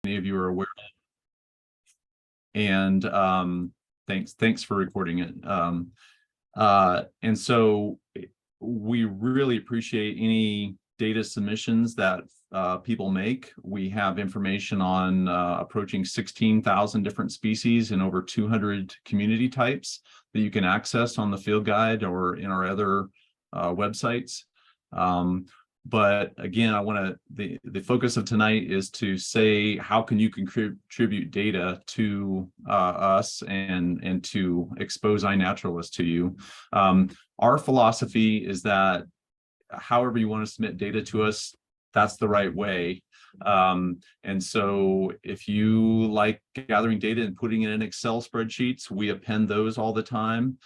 many of you are aware of. And thanks for recording it. And so we really appreciate any data submissions that people make. We have information on approaching 16,000 different species and over 200 community types that you can access on the field guide or in our other websites. But again, I want to, the focus of tonight is to say, how can you contribute data to us and to expose iNaturalist to you? Our philosophy is that however you want to submit data to us, that's the right way. And so if you like gathering data and putting it in Excel spreadsheets, we append those all the time.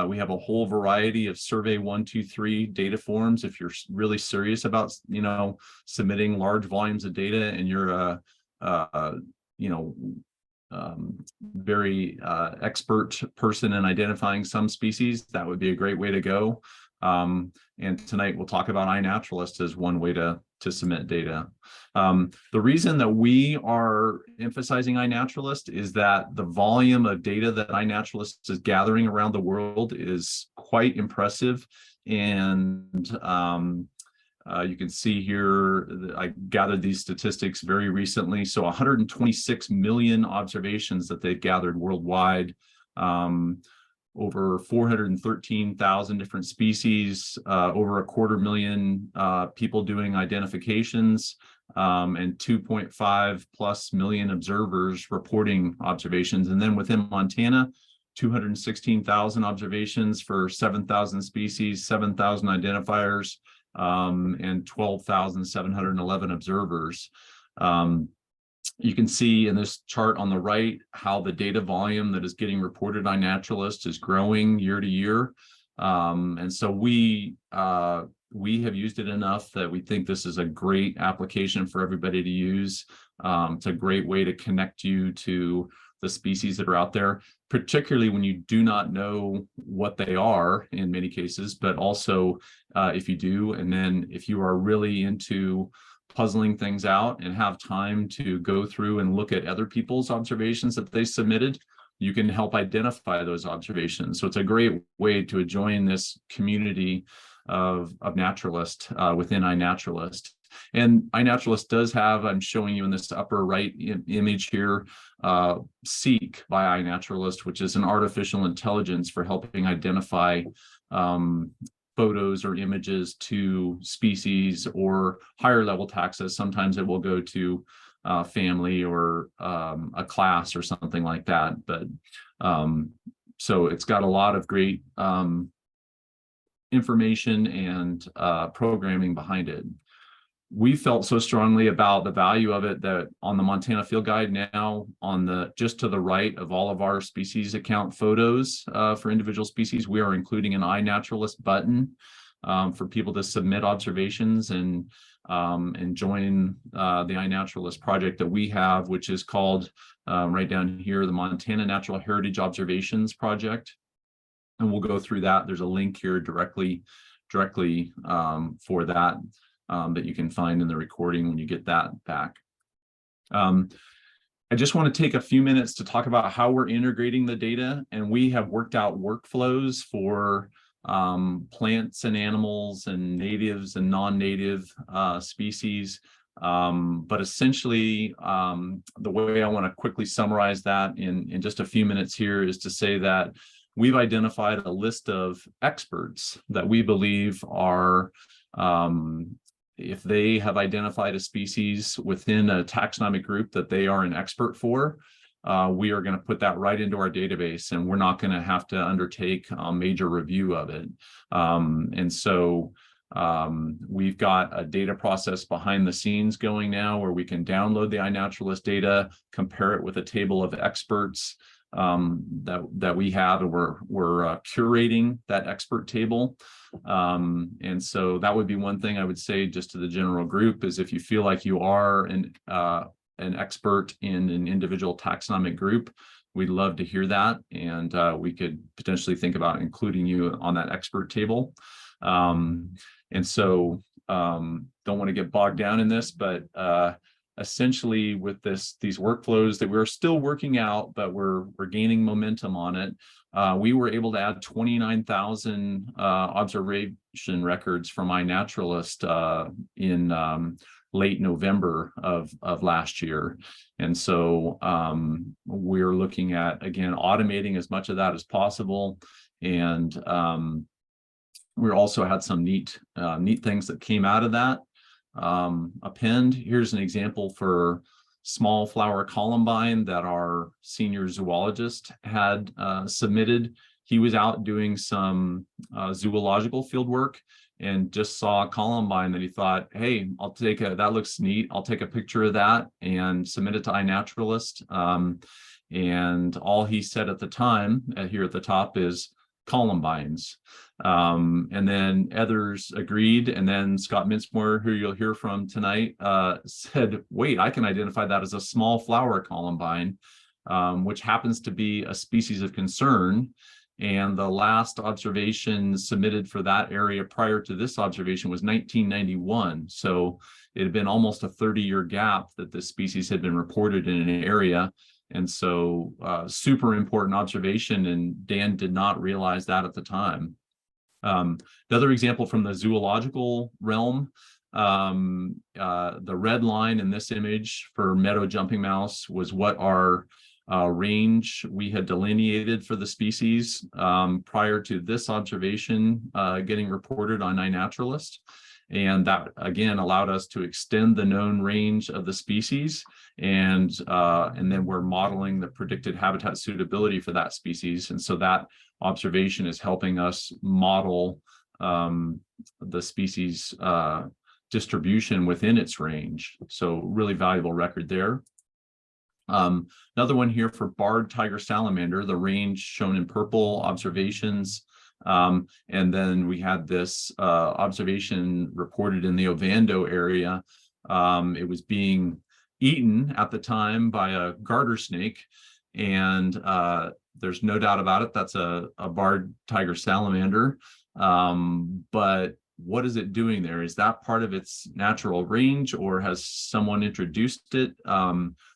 We have a whole variety of survey 1, 2, 3 data forms. If you're really serious about, submitting large volumes of data and you're a very expert person in identifying some species, that would be a great way to go. And tonight we'll talk about iNaturalist as one way to submit data. The reason that we are emphasizing iNaturalist is that the volume of data that iNaturalist is gathering around the world is quite impressive. And you can see here, I gathered these statistics very recently. So 126 million observations that they've gathered worldwide. Over 413,000 different species, over 250,000 people doing identifications, and 2.5+ million observers reporting observations. And then within Montana, 216,000 observations for 7,000 species, 7,000 identifiers, and 12,711 observers. You can see in this chart on the right how the data volume that is getting reported on iNaturalist is growing year to year. And so we have used it enough that we think this is a great application for everybody to use. It's a great way to connect you to the species that are out there, particularly when you do not know what they are in many cases, but also if you do, and then if you are really into puzzling things out and have time to go through and look at other people's observations that they submitted, you can help identify those observations. So it's a great way to join this community of naturalists within iNaturalist. And iNaturalist does have, I'm showing you in this upper right image here, Seek by iNaturalist, which is an artificial intelligence for helping identify photos or images to species or higher level taxa. Sometimes it will go to family or a class or something like that. But so it's got a lot of great information and programming behind it. We felt so strongly about the value of it that on the Montana Field Guide now, on the just to the right of all of our species account photos for individual species, we are including an iNaturalist button for people to submit observations and join the iNaturalist project that we have, which is called right down here, the Montana Natural Heritage Observations Project. And we'll go through that. There's a link here directly for that. That you can find in the recording when you get that back. I just want to take a few minutes to talk about how we're integrating the data, and we have worked out workflows for plants and animals and natives and non-native species. But essentially, the way I want to quickly summarize that in just a few minutes here is to say that we've identified a list of experts that we believe are if they have identified a species within a taxonomic group that they are an expert for, we are going to put that right into our database, and we're not going to have to undertake a major review of it. And so we've got a data process behind the scenes going now where we can download the iNaturalist data, compare it with a table of experts that we have, and we're curating that expert table. And so that would be one thing I would say just to the general group is if you feel like you are an expert in an individual taxonomic group, we'd love to hear that, and we could potentially think about including you on that expert table. And so don't want to get bogged down in this, but essentially with these workflows that we're still working out, but we're gaining momentum on it. We were able to add 29,000 observation records from iNaturalist in late November of last year. And so we're looking at, again, automating as much of that as possible. And we also had some neat things that came out of that. Append, here's an example for small flower columbine that our senior zoologist had submitted. He was out doing some zoological field work and just saw a columbine that he thought, hey, that looks neat. I'll take a picture of that and submit it to iNaturalist. And all he said at the time, here at the top, is columbines. And then others agreed. And then Scott Mincemoyer, who you'll hear from tonight, said, wait, I can identify that as a small flower columbine, which happens to be a species of concern. And the last observation submitted for that area prior to this observation was 1991. So it had been almost a 30-year gap that this species had been reported in an area. And so super important observation, and Dan did not realize that at the time. Another example from the zoological realm, the red line in this image for meadow jumping mouse was what our range we had delineated for the species prior to this observation getting reported on iNaturalist. And that, again, allowed us to extend the known range of the species. And then we're modeling the predicted habitat suitability for that species. And so that observation is helping us model the species distribution within its range. So really valuable record there. Another one here for barred tiger salamander, the range shown in purple observations. And then we had this observation reported in the Ovando area. It was being eaten at the time by a garter snake, and there's no doubt about it, that's a barred tiger salamander. But what is it doing there? Is that part of its natural range, or has someone introduced it?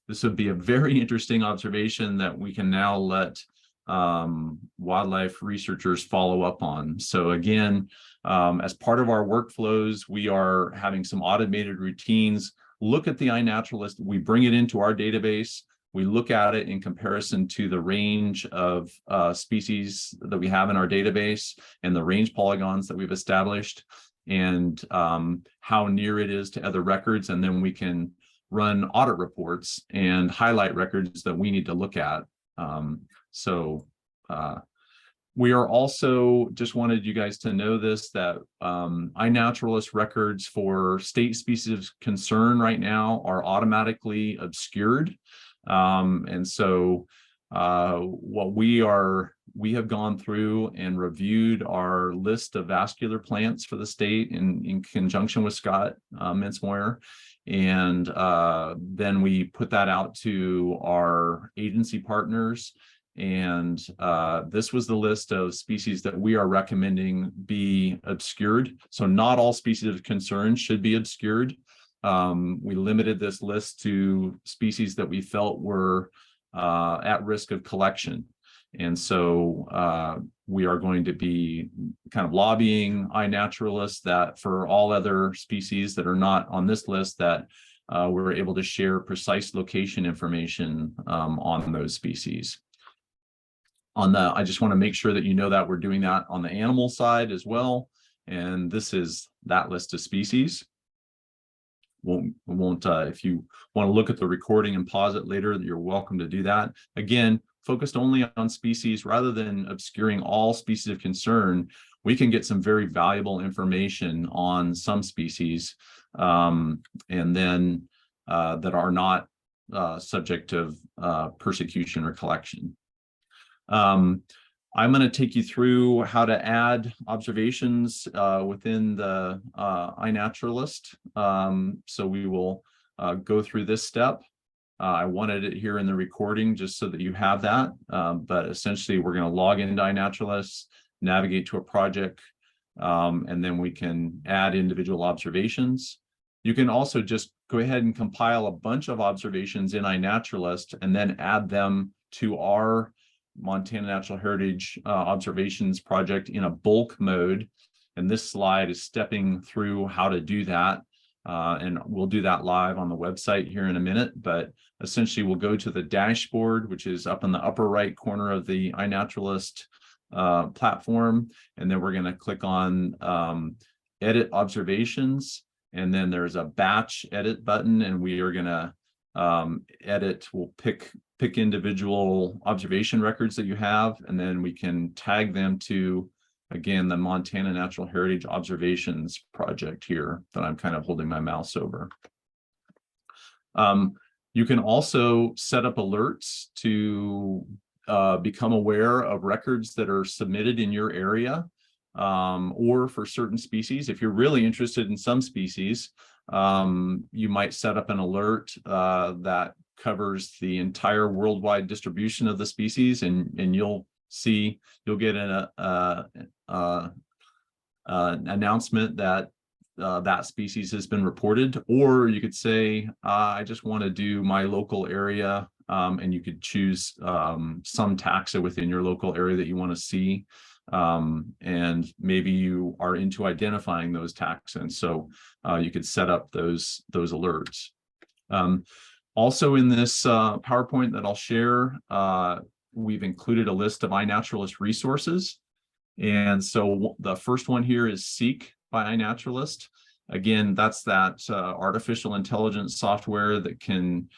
This would be a very interesting observation that we can now let wildlife researchers follow up on. So again, as part of our workflows, we are having some automated routines. Look at the iNaturalist, we bring it into our database, we look at it in comparison to the range of species that we have in our database and the range polygons that we've established, and how near it is to other records. And then we can run audit reports and highlight records that we need to look at. We are also, just wanted you guys to know this, that iNaturalist records for state species of concern right now are automatically obscured. And so what we have gone through and reviewed our list of vascular plants for the state in conjunction with Scott Mincemoyer. And then we put that out to our agency partners. And this was the list of species that we are recommending be obscured. So not all species of concern should be obscured. We limited this list to species that we felt were at risk of collection. And so we are going to be kind of lobbying iNaturalist that for all other species that are not on this list, that we're able to share precise location information on those species. I just want to make sure that you know that we're doing that on the animal side as well. And this is that list of species. If you want to look at the recording and pause it later, you're welcome to do that. Again, focused only on species rather than obscuring all species of concern. We can get some very valuable information on some species, and then that are not subject of persecution or collection. I'm going to take you through how to add observations within the iNaturalist. So we will go through this step. I wanted it here in the recording just so that you have that. But essentially, we're going to log into iNaturalist, navigate to a project, and then we can add individual observations. You can also just go ahead and compile a bunch of observations in iNaturalist and then add them to our Montana Natural Heritage Observations project in a bulk mode. And this slide is stepping through how to do that. And we'll do that live on the website here in a minute. But essentially, we'll go to the dashboard, which is up in the upper right corner of the iNaturalist platform. And then we're going to click on Edit Observations. And then there's a batch edit button, and we are going to edit. We'll pick individual observation records that you have, and then we can tag them to, again, the Montana Natural Heritage Observations project here that I'm kind of holding my mouse over. You can also set up alerts to become aware of records that are submitted in your area. Or for certain species. If you're really interested in some species, you might set up an alert that covers the entire worldwide distribution of the species, and you'll get an announcement that that species has been reported. Or you could say, I just want to do my local area, and you could choose some taxa within your local area that you want to see. And maybe you are into identifying those taxons, so you could set up those alerts. Also in this PowerPoint that I'll share, we've included a list of iNaturalist resources. And so the first one here is Seek by iNaturalist. Again, that's that artificial intelligence software that can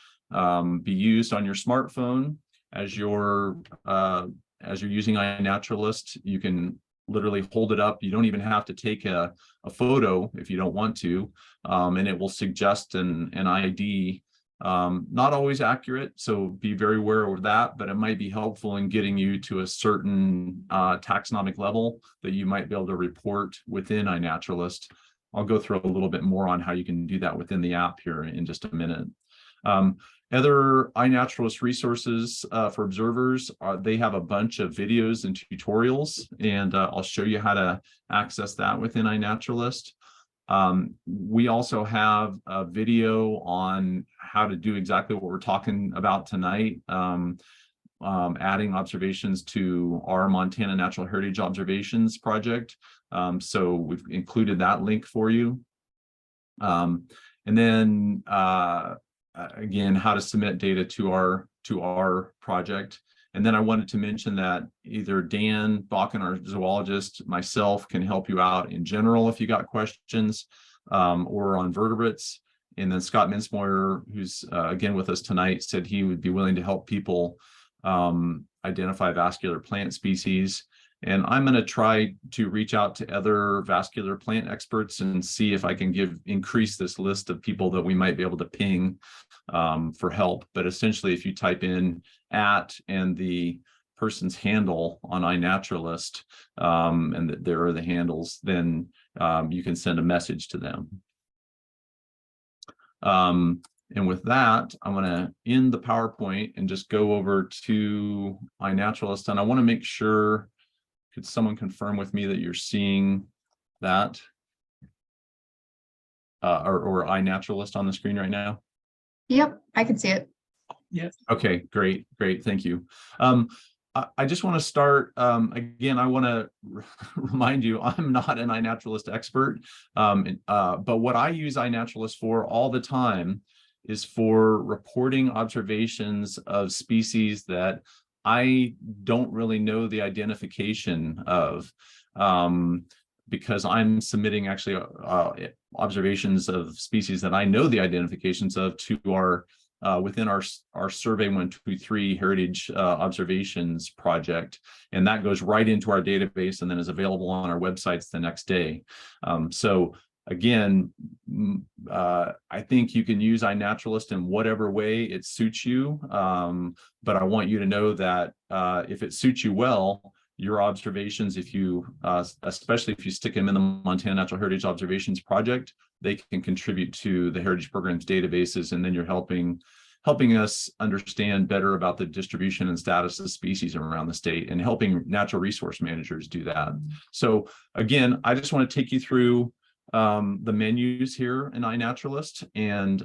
be used on your smartphone as you're using iNaturalist. You can literally hold it up. You don't even have to take a photo if you don't want to, and it will suggest an ID. Not always accurate, so be very aware of that, but it might be helpful in getting you to a certain taxonomic level that you might be able to report within iNaturalist. I'll go through a little bit more on how you can do that within the app here in just a minute. Other iNaturalist resources for observers, they have a bunch of videos and tutorials, and I'll show you how to access that within iNaturalist. We also have a video on how to do exactly what we're talking about tonight, adding observations to our Montana Natural Heritage Observations project. So we've included that link for you. And then again, how to submit data to our project. And then I wanted to mention that either Dan Bakken, our zoologist, myself can help you out in general if you got questions, or on vertebrates. And then Scott Mincemoyer, who's again with us tonight, said he would be willing to help people identify vascular plant species. And I'm going to try to reach out to other vascular plant experts and see if I can increase this list of people that we might be able to ping for help. But essentially, if you type in @ and the person's handle on iNaturalist, and there are the handles, then you can send a message to them. And with that, I'm going to end the PowerPoint and just go over to iNaturalist. And I want to make sure, could someone confirm with me that you're seeing that or iNaturalist on the screen right now? Yep, I can see it. Yes. Okay, great. Thank you. I just want to start, again, I want to remind you, I'm not an iNaturalist expert, but what I use iNaturalist for all the time is for reporting observations of species that I don't really know the identification of, because I'm submitting actually observations of species that I know the identifications of to our within our Survey 123 Heritage Observations project, and that goes right into our database and then is available on our websites the next day. So again, I think you can use iNaturalist in whatever way it suits you, but I want you to know that if it suits you well, your observations, if you, especially if you stick them in the Montana Natural Heritage Observations project, they can contribute to the Heritage Program's databases, and then you're helping us understand better about the distribution and status of species around the state, and helping natural resource managers do that. So again, I just want to take you through the menus here in iNaturalist. And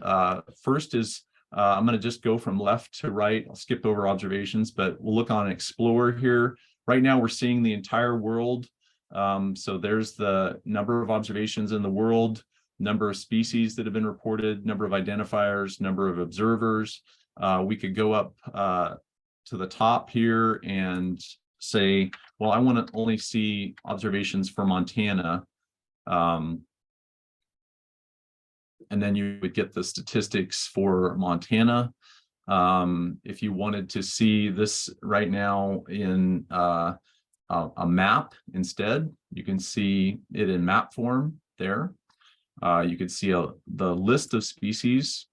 first is, I'm going to just go from left to right. I'll skip over observations, but we'll look on Explore here. Right now, we're seeing the entire world. So there's the number of observations in the world, number of species that have been reported, number of identifiers, number of observers. We could go up to the top here and say, well, I want to only see observations for Montana. And then you would get the statistics for Montana. If you wanted to see this right now in a map instead, you can see it in map form there. You could see the list of species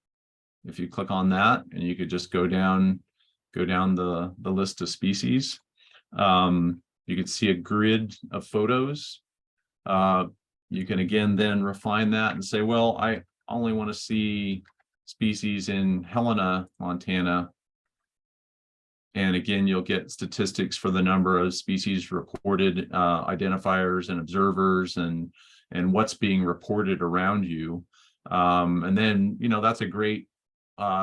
if you click on that, and you could just go down the list of species. You could see a grid of photos. You can again then refine that and say, well, I only want to see species in Helena, Montana. And again, you'll get statistics for the number of species reported, identifiers and observers, and what's being reported around you. And then, that's a great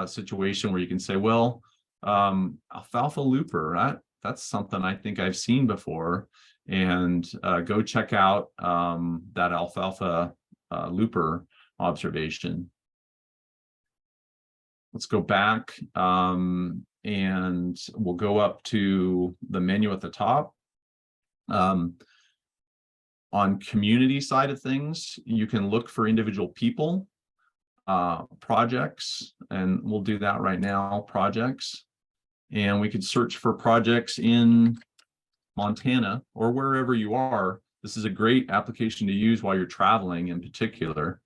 situation where you can say, well, alfalfa looper, that's something I think I've seen before, and go check out that alfalfa looper observation. Let's go back and we'll go up to the menu at the top. On community side of things, you can look for individual people, projects, and we'll do that right now, projects. And we could search for projects in Montana or wherever you are. This is a great application to use while you're traveling in particular.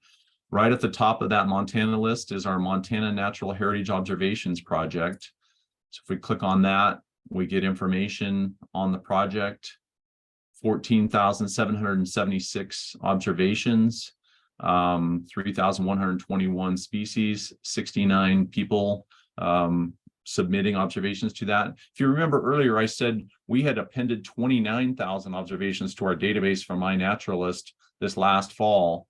Right at the top of that Montana list is our Montana Natural Heritage Observations Project. So if we click on that, we get information on the project, 14,776 observations, 3,121 species, 69 people submitting observations to that. If you remember earlier, I said we had appended 29,000 observations to our database from iNaturalist this last fall.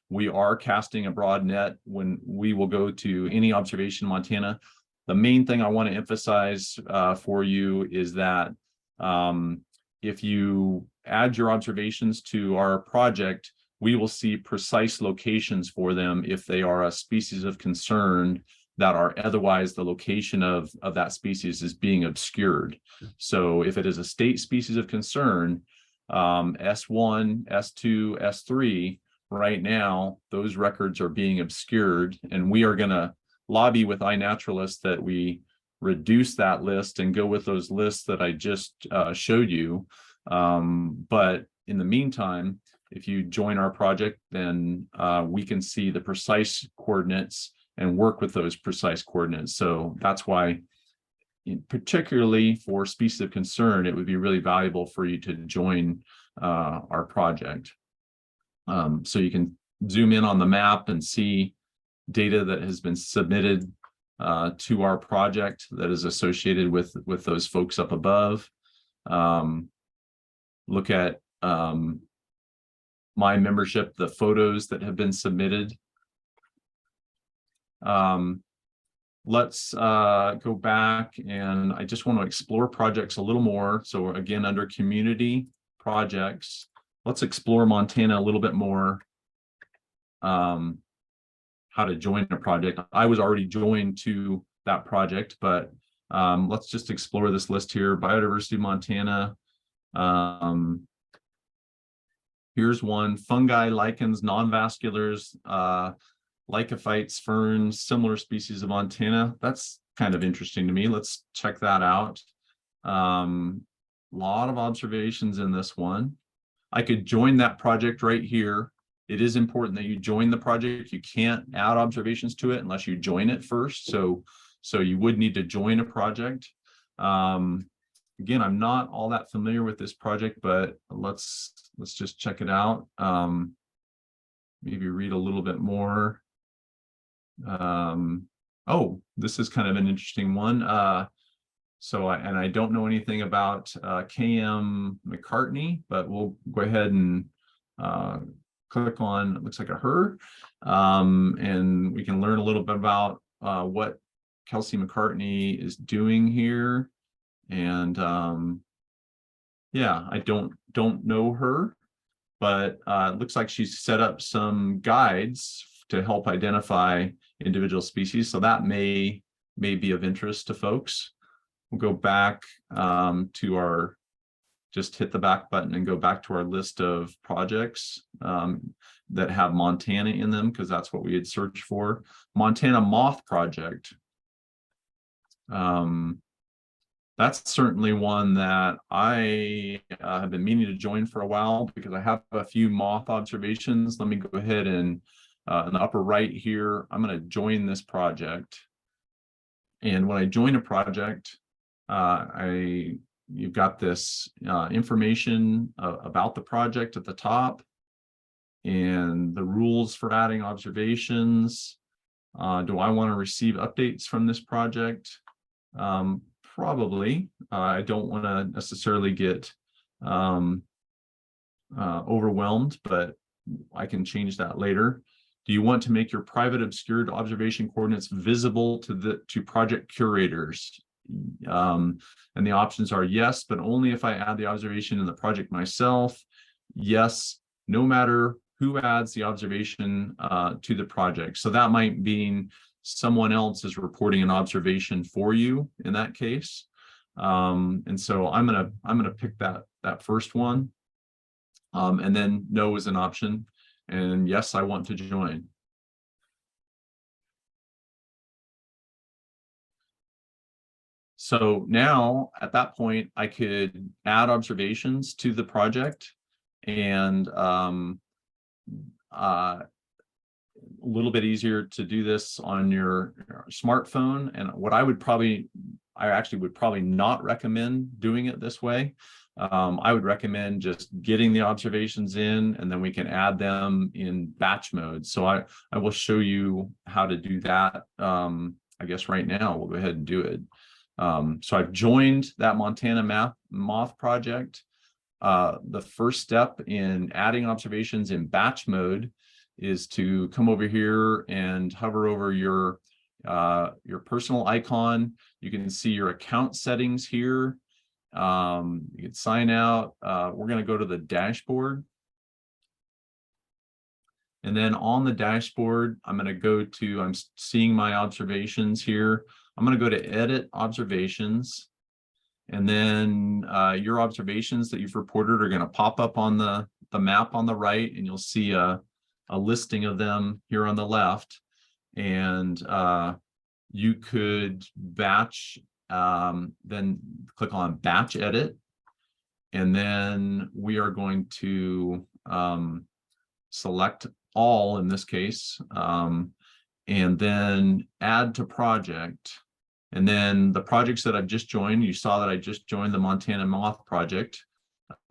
We are casting a broad net when we will go to any observation in Montana. The main thing I want to emphasize for you is that if you add your observations to our project, we will see precise locations for them if they are a species of concern that are otherwise the location of that species is being obscured. So if it is a state species of concern, S1, S2, S3, right now, those records are being obscured, and we are going to lobby with iNaturalist that we reduce that list and go with those lists that I just showed you. But in the meantime, if you join our project, then we can see the precise coordinates and work with those precise coordinates. So that's why, particularly for species of concern, it would be really valuable for you to join our project. So you can zoom in on the map and see data that has been submitted to our project that is associated with those folks up above. Look at my membership, the photos that have been submitted. Let's go back, and I just want to explore projects a little more. So again, under community projects, let's explore Montana a little bit more. How to join a project. I was already joined to that project, but let's just explore this list here. Biodiversity Montana. Here's one: fungi, lichens, non-vasculars, lycophytes, ferns, similar species of Montana. That's kind of interesting to me. Let's check that out. Lot of observations in this one. I could join that project right here. It is important that you join the project. You can't add observations to it unless you join it first. So you would need to join a project. Again, I'm not all that familiar with this project, but let's just check it out. Maybe read a little bit more. Oh, this is kind of an interesting one. So I don't know anything about KM McCartney, but we'll go ahead and click on, it looks like a her, and we can learn a little bit about what Kelsey McCartney is doing here. And yeah, I don't know her, but it looks like she's set up some guides to help identify individual species. So that may be of interest to folks. We'll go back to our, just hit the back button and go back to our list of projects that have Montana in them, because that's what we had searched for. Montana Moth Project. That's certainly one that I have been meaning to join for a while, because I have a few moth observations. Let me go ahead and in the upper right here, I'm going to join this project. And when I join a project, you've got this information about the project at the top, and the rules for adding observations. Do I want to receive updates from this project? Probably. I don't want to necessarily get overwhelmed, but I can change that later. Do you want to make your private obscured observation coordinates visible to project curators? And the options are yes, but only if I add the observation in the project myself. Yes, no matter who adds the observation to the project. So that might mean someone else is reporting an observation for you in that case. And so I'm gonna pick that first one. And then no is an option. And yes, I want to join. So now at that point, I could add observations to the project, and a little bit easier to do this on your smartphone. And what I actually would probably not recommend doing it this way. I would recommend just getting the observations in, and then we can add them in batch mode. So I will show you how to do that. I guess right now we'll go ahead and do it. So I've joined that Montana Moth project. The first step in adding observations in batch mode is to come over here and hover over your personal icon. You can see your account settings here. You can sign out. We're going to go to the dashboard. And then on the dashboard, I'm seeing my observations here. I'm going to go to edit observations. And then your observations that you've reported are going to pop up on the map on the right, and you'll see a listing of them here on the left. And you could batch, then click on batch edit. And then we are going to select all in this case, and then add to project. And then the projects that I've just joined, you saw that I just joined the Montana Moth project.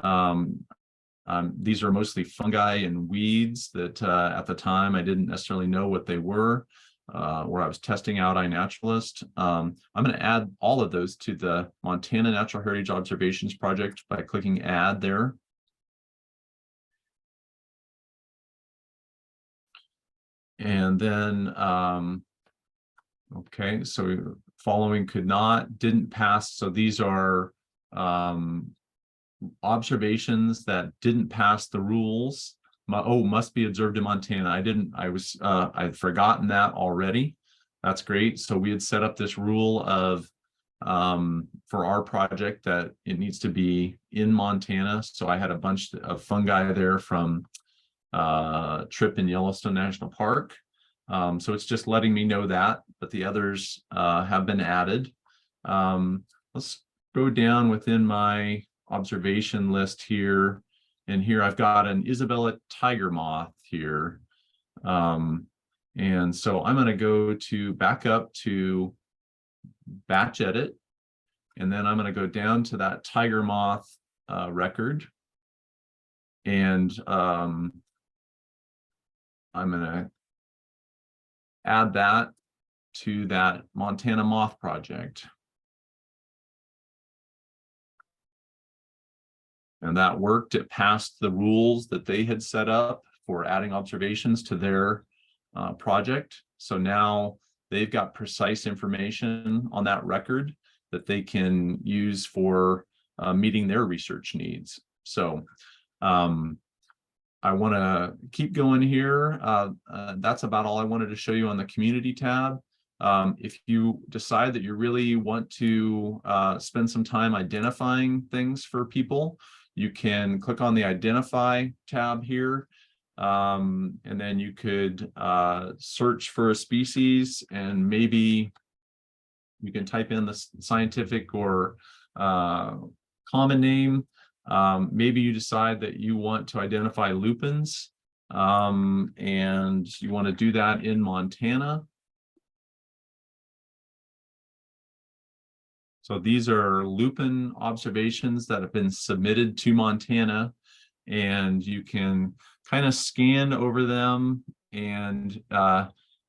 These are mostly fungi and weeds that at the time I didn't necessarily know what they were, where I was testing out iNaturalist. I'm going to add all of those to the Montana Natural Heritage Observations project by clicking add there. And then, okay, so following could not, didn't pass. So these are observations that didn't pass the rules. Must be observed in Montana. I'd forgotten that already. That's great. So we had set up this rule of for our project that it needs to be in Montana. So I had a bunch of fungi there from trip in Yellowstone National Park. So it's just letting me know that, but the others have been added. Let's go down within my observation list here. And here I've got an Isabella tiger moth here. And so I'm going to go back up to batch edit. And then I'm going to go down to that tiger moth record. And I'm going to add that to that Montana Moth project. And that worked. It passed the rules that they had set up for adding observations to their project. So now they've got precise information on that record that they can use for meeting their research needs. So I want to keep going here. That's about all I wanted to show you on the community tab. If you decide that you really want to spend some time identifying things for people, you can click on the Identify tab here, and then you could search for a species, and maybe you can type in the scientific or common name. Maybe you decide that you want to identify lupins, and you want to do that in Montana. So these are lupin observations that have been submitted to Montana, and you can kind of scan over them, and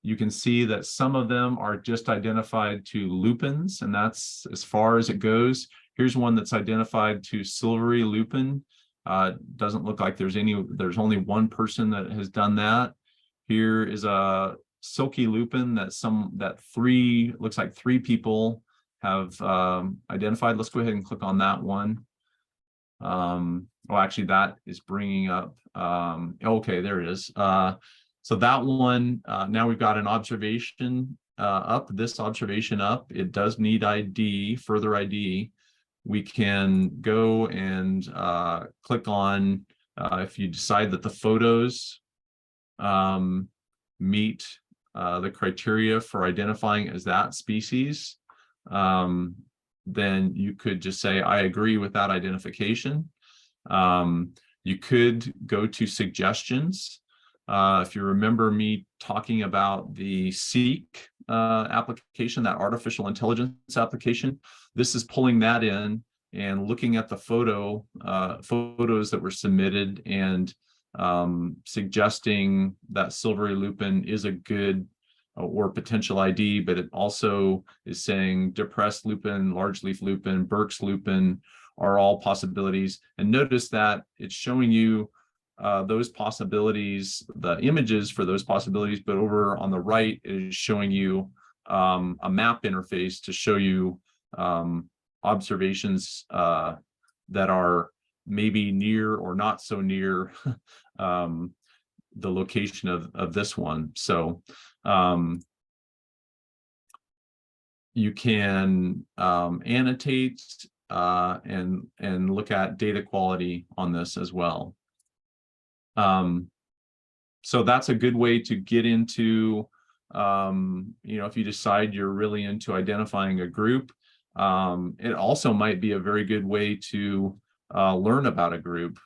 you can see that some of them are just identified to lupins, and that's as far as it goes. Here's one that's identified to silvery lupin. Doesn't look like there's only one person that has done that. Here is a silky lupin that looks like three people have identified. Let's go ahead and click on that one. Actually, that is bringing up, okay, there it is. So that one, now we've got an observation this observation up. It does need ID, further ID. We can go and click on, if you decide that the photos meet the criteria for identifying as that species, then you could just say, I agree with that identification. You could go to suggestions. If you remember me talking about the Seek application, that artificial intelligence application, this is pulling that in and looking at the photos that were submitted and suggesting that silvery lupin is a good or potential ID, but it also is saying depressed lupin, large leaf lupin, Burke's lupin are all possibilities. And notice that it's showing you those possibilities, the images for those possibilities, but over on the right is showing you a map interface to show you observations that are maybe near or not so near the location of this one. So you can annotate and look at data quality on this as well. So that's a good way to get into, if you decide you're really into identifying a group. It also might be a very good way to learn about a group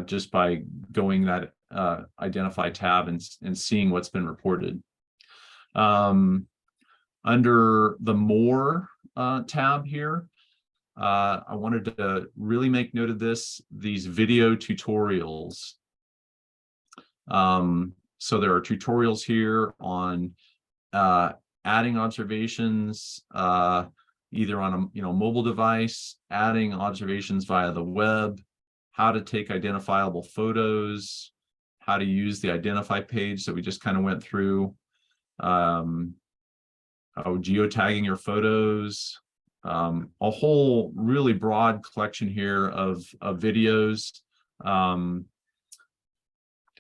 just by going that Identify tab and seeing what's been reported. Under the More tab here, I wanted to really make note of these video tutorials. So there are tutorials here on adding observations either on a mobile device, adding observations via the web, how to take identifiable photos, how to use the Identify page that we just kind of went through, geotagging your photos, a whole really broad collection here of videos. They're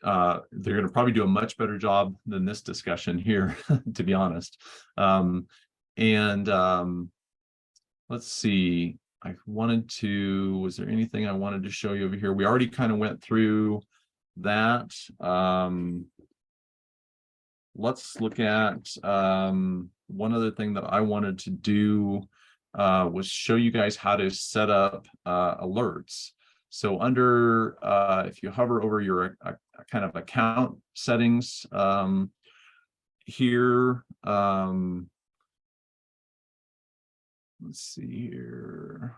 going to probably do a much better job than this discussion here, to be honest. Let's see. Was there anything I wanted to show you over here? We already kind of went through that. Let's look at one other thing that I wanted to do was show you guys how to set up alerts. So under, if you hover over your kind of account settings here, let's see here.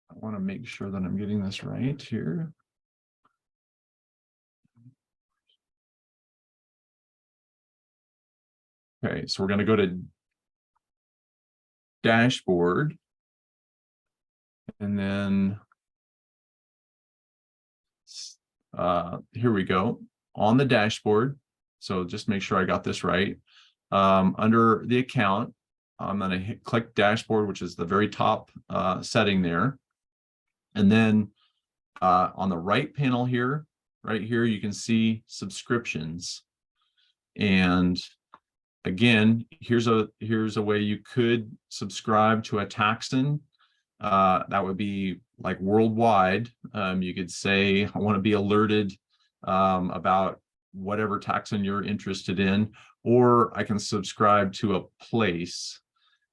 I want to make sure that I'm getting this right here. Okay, so we're going to go to dashboard, and then here we go on the dashboard. So just make sure I got this right. Under the account, I'm going to click dashboard, which is the very top setting there. And then on the right panel here, right here, you can see subscriptions. And again, here's a way you could subscribe to a taxon. That would be like worldwide. You could say, I want to be alerted about whatever taxon you're interested in, or I can subscribe to a place.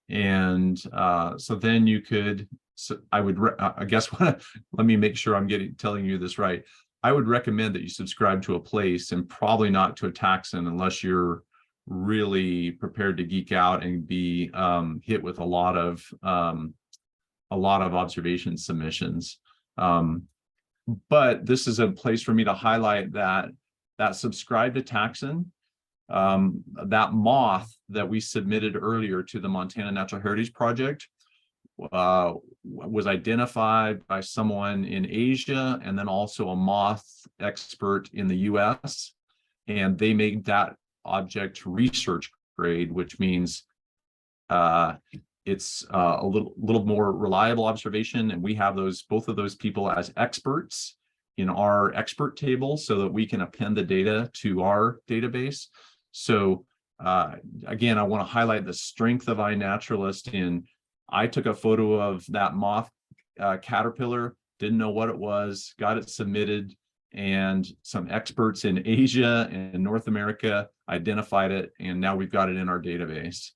And so then you could, so I would, I guess, let me make sure I'm telling you this right. I would recommend that you subscribe to a place and probably not to a taxon unless you're really prepared to geek out and be hit with a lot of observation submissions. But this is a place for me to highlight that subscribe to taxon, that moth that we submitted earlier to the Montana Natural Heritage Project was identified by someone in Asia and then also a moth expert in the US. And they made that object research grade, which means it's a little more reliable observation. And we have both of those people as experts in our expert table so that we can append the data to our database. So again, I want to highlight the strength of iNaturalist in, I took a photo of that moth caterpillar, didn't know what it was, got it submitted, and some experts in Asia and North America identified it, and now we've got it in our database.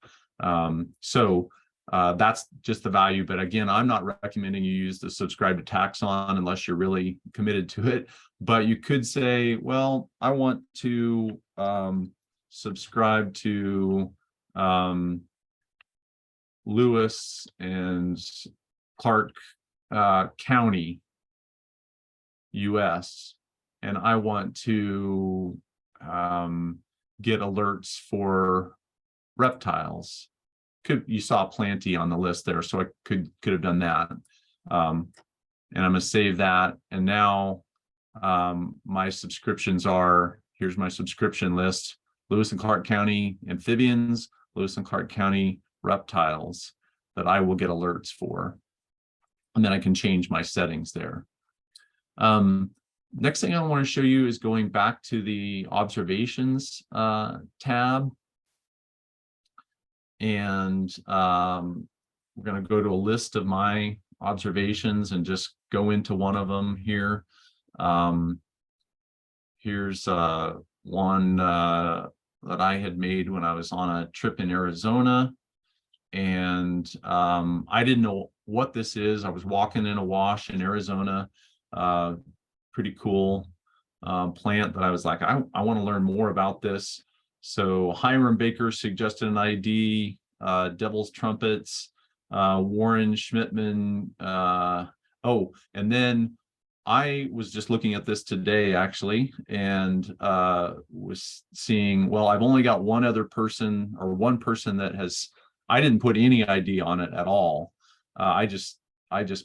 So that's just the value. But again, I'm not recommending you use the subscribe to taxon unless you're really committed to it. But you could say, well, I want to subscribe to Lewis and Clark County, US, and I want to get alerts for reptiles. You saw plenty on the list there, so I could have done that. And I'm going to save that. And now my subscriptions are, here's my subscription list: Lewis and Clark County amphibians, Lewis and Clark County reptiles that I will get alerts for. And then I can change my settings there. Next thing I want to show you is going back to the observations tab. And we're going to go to a list of my observations and just go into one of them here. Here's one that I had made when I was on a trip in Arizona. And I didn't know what this is. I was walking in a wash in Arizona, pretty cool plant that I was like, I want to learn more about this. So Hiram Baker suggested an ID, Devil's Trumpets, Warren Schmidtman. Oh, and then I was just looking at this today, actually, and was seeing, well, I've only got one other person, or one person that has, I didn't put any ID on it at all. I just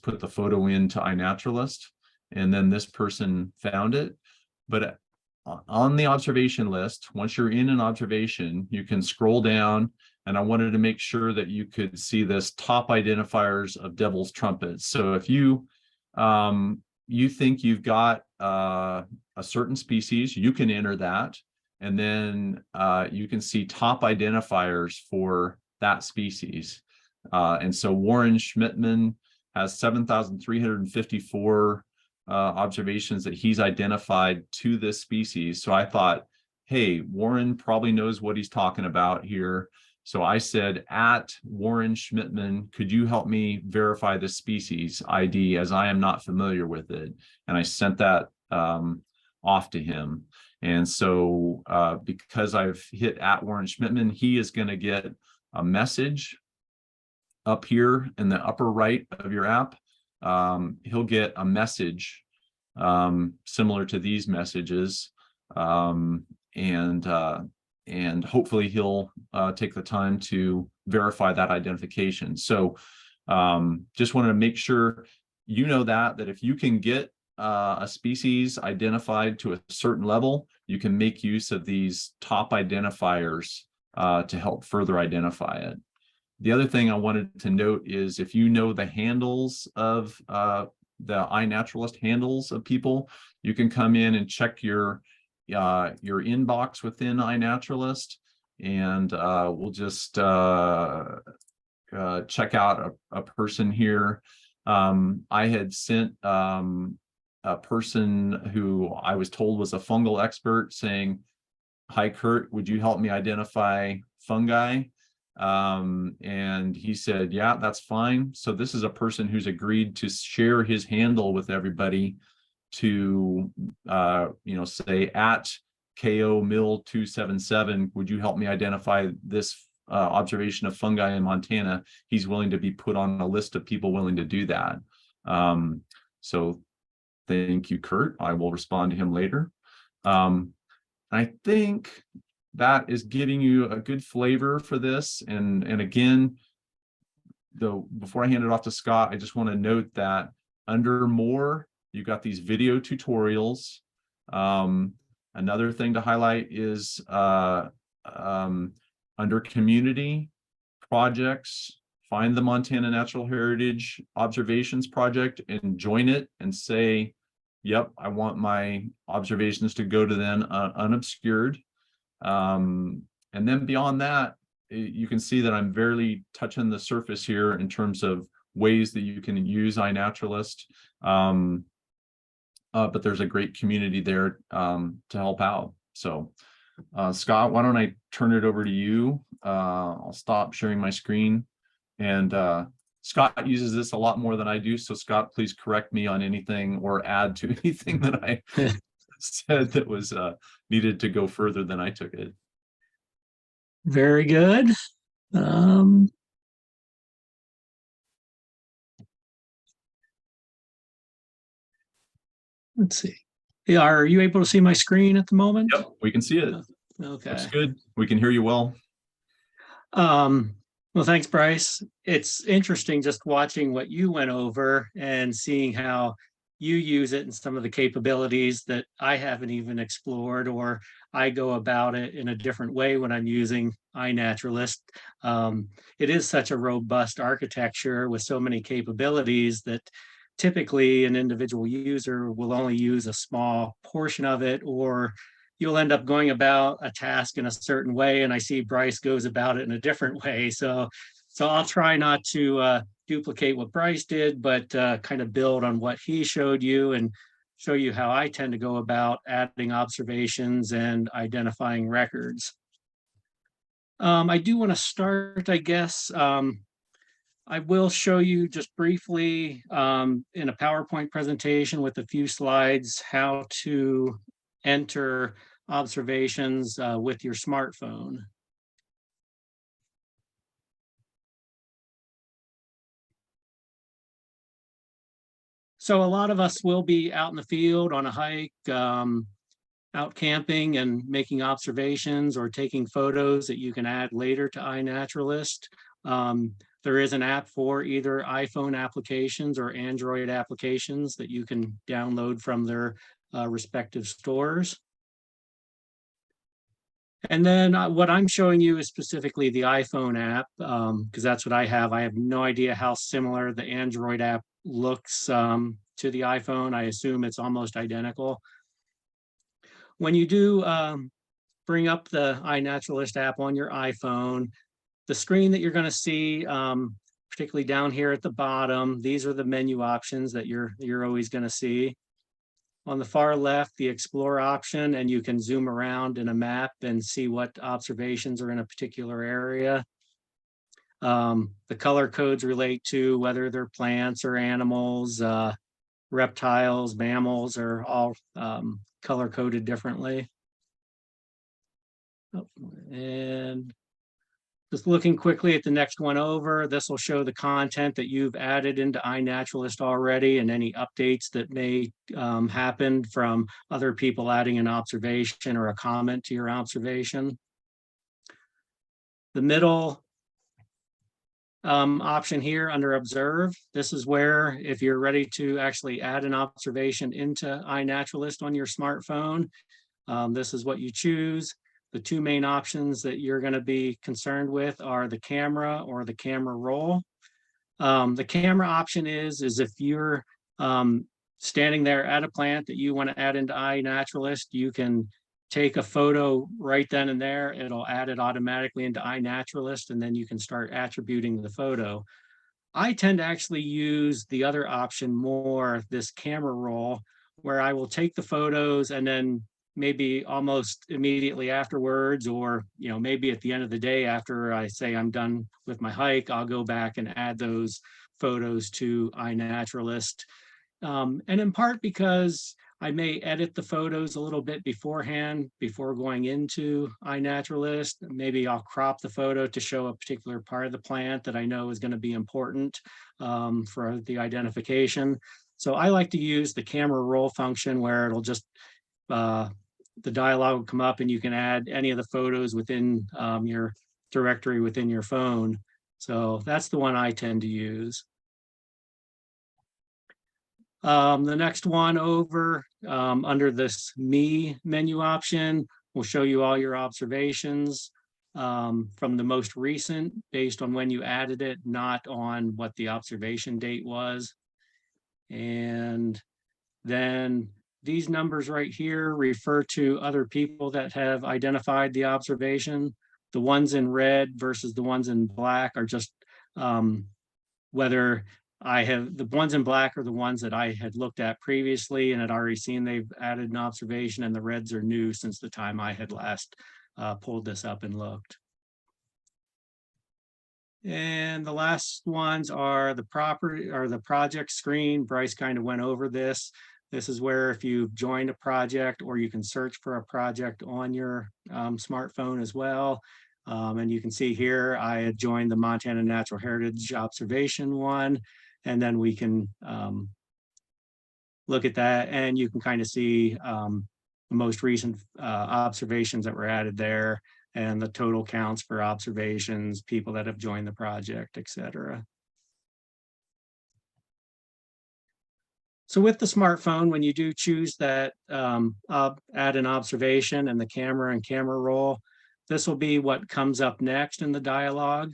put the photo into iNaturalist, and then this person found it. But on the observation list, once you're in an observation, you can scroll down, and I wanted to make sure that you could see this top identifiers of Devil's Trumpets. So if you you think you've got a certain species, you can enter that, and then you can see top identifiers for that species. And so Warren Schmidtman has 7,354 observations that he's identified to this species. So I thought, hey, Warren probably knows what he's talking about here. So I said, at Warren Schmidtman, could you help me verify the species ID, as I am not familiar with it? And I sent that off to him. And so because I've hit at Warren Schmidtman, he is going to get a message up here in the upper right of your app. He'll get a message similar to these messages. And hopefully he'll take the time to verify that identification. So just wanted to make sure you know that if you can get a species identified to a certain level, you can make use of these top identifiers to help further identify it. The other thing I wanted to note is if you know the handles of the iNaturalist handles of people, you can come in and check your inbox within iNaturalist, and we'll just check out a person here. I had sent a person who I was told was a fungal expert saying, "Hi, Kurt, would you help me identify fungi?" And he said, "Yeah, that's fine." So this is a person who's agreed to share his handle with everybody to, say at KO Mill 277, would you help me identify this observation of fungi in Montana? He's willing to be put on a list of people willing to do that. So thank you, Kurt. I will respond to him later. I think that is giving you a good flavor for this. And again, though, before I hand it off to Scott, I just want to note that under more, you've got these video tutorials. Another thing to highlight is under community projects, find the Montana Natural Heritage Observations Project and join it and say, yep, I want my observations to go to them unobscured. And then beyond that, you can see that I'm barely touching the surface here in terms of ways that you can use iNaturalist. But there's a great community there to help out. So Scott, why don't I turn it over to you? I'll stop sharing my screen. And Scott uses this a lot more than I do. So Scott, please correct me on anything or add to anything that I said that was needed to go further than I took it. Very good. Let's see. Yeah, are you able to see my screen at the moment? Yep, we can see it. Okay. Looks good. We can hear you well. Well, thanks, Bryce. It's interesting just watching what you went over and seeing how you use it and some of the capabilities that I haven't even explored, or I go about it in a different way when I'm using iNaturalist. It is such a robust architecture with so many capabilities that typically an individual user will only use a small portion of it, or you'll end up going about a task in a certain way. And I see Bryce goes about it in a different way. So I'll try not to duplicate what Bryce did, but kind of build on what he showed you and show you how I tend to go about adding observations and identifying records. I do want to start, I guess. I will show you just briefly in a PowerPoint presentation with a few slides how to enter observations with your smartphone. So a lot of us will be out in the field on a hike, out camping and making observations or taking photos that you can add later to iNaturalist. There is an app for either iPhone applications or Android applications that you can download from their respective stores. And then what I'm showing you is specifically the iPhone app, because that's what I have. I have no idea how similar the Android app looks to the iPhone. I assume it's almost identical. When you do bring up the iNaturalist app on your iPhone, the screen that you're going to see, particularly down here at the bottom, these are the menu options that you're always going to see. On the far left, the Explore option, and you can zoom around in a map and see what observations are in a particular area. The color codes relate to whether they're plants or animals, reptiles, mammals are all color coded differently. Oh, and just looking quickly at the next one over, this will show the content that you've added into iNaturalist already and any updates that may happen from other people adding an observation or a comment to your observation. The middle option here under observe, this is where if you're ready to actually add an observation into iNaturalist on your smartphone, this is what you choose. The two main options that you're going to be concerned with are the camera or the camera roll. The camera option is if you're standing there at a plant that you want to add into iNaturalist, you can take a photo right then and there. It'll add it automatically into iNaturalist, and then you can start attributing the photo. I tend to actually use the other option more, this camera roll, where I will take the photos and then maybe almost immediately afterwards, or maybe at the end of the day after I say I'm done with my hike, I'll go back and add those photos to iNaturalist. And in part because I may edit the photos a little bit beforehand before going into iNaturalist. Maybe I'll crop the photo to show a particular part of the plant that I know is going to be important for the identification. So I like to use the camera roll function where it'll just, the dialog will come up and you can add any of the photos within your directory within your phone. So that's the one I tend to use. The next one over under this Me menu option will show you all your observations from the most recent based on when you added it, not on what the observation date was. And then these numbers right here refer to other people that have identified the observation. The ones in red versus the ones in black are just whether the ones in black are the ones that I had looked at previously and had already seen they've added an observation, and the reds are new since the time I had last pulled this up and looked. And the last ones are the property or the project screen. Bryce kind of went over this. This is where if you've joined a project, or you can search for a project on your smartphone as well. And you can see here, I had joined the Montana Natural Heritage Observation one, and then we can look at that, and you can kind of see the most recent observations that were added there, and the total counts for observations, people that have joined the project, etc. So with the smartphone, when you do choose that add an observation and the camera and camera roll, this will be what comes up next in the dialog.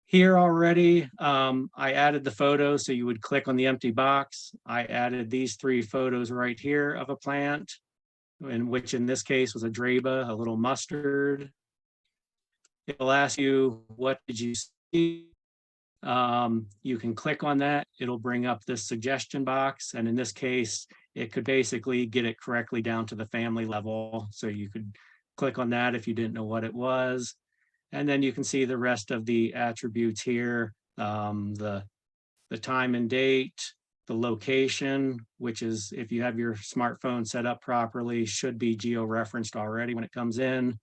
Here already, I added the photo, so you would click on the empty box. I added these 3 photos right here of a plant, which in this case was a draba, a little mustard. It'll ask you, what did you see? You can click on that. It'll bring up this suggestion box. And in this case, it could basically get it correctly down to the family level. So you could click on that if you didn't know what it was. And then you can see the rest of the attributes here, the time and date, the location, which is, if you have your smartphone set up properly, should be geo-referenced already when it comes in.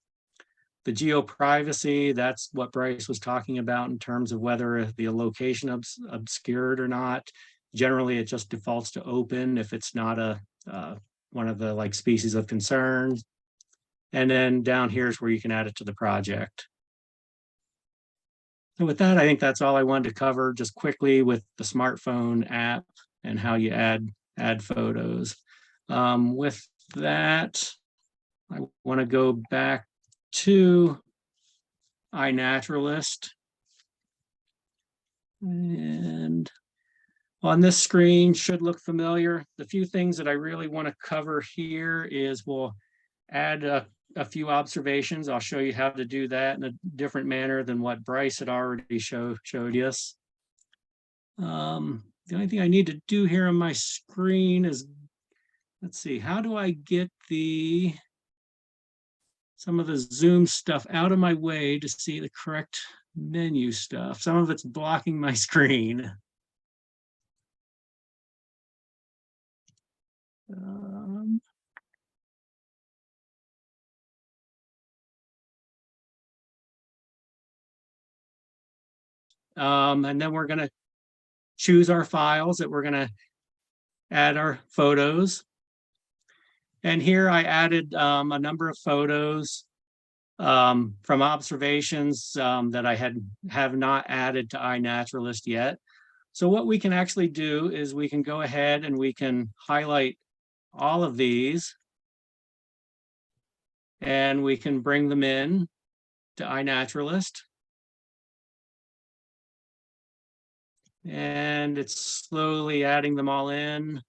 The geo-privacy, that's what Bryce was talking about in terms of whether the location is obscured or not. Generally, it just defaults to open if it's not a one of the species of concern. And then down here is where you can add it to the project. So with that, I think that's all I wanted to cover just quickly with the smartphone app and how you add photos. With that, I want to go back to iNaturalist. And on this screen should look familiar. The few things that I really want to cover here is we'll add a few observations. I'll show you how to do that in a different manner than what Bryce had already showed us. The only thing I need to do here on my screen is, let's see, how do I get some of the Zoom stuff out of my way to see the correct menu stuff? Some of it's blocking my screen. And then we're going to choose our files that we're going to add our photos. And here I added a number of photos. from observations that I have not added to iNaturalist yet. So what we can actually do is we can go ahead and we can highlight all of these, and we can bring them in to iNaturalist. And it's slowly adding them all in.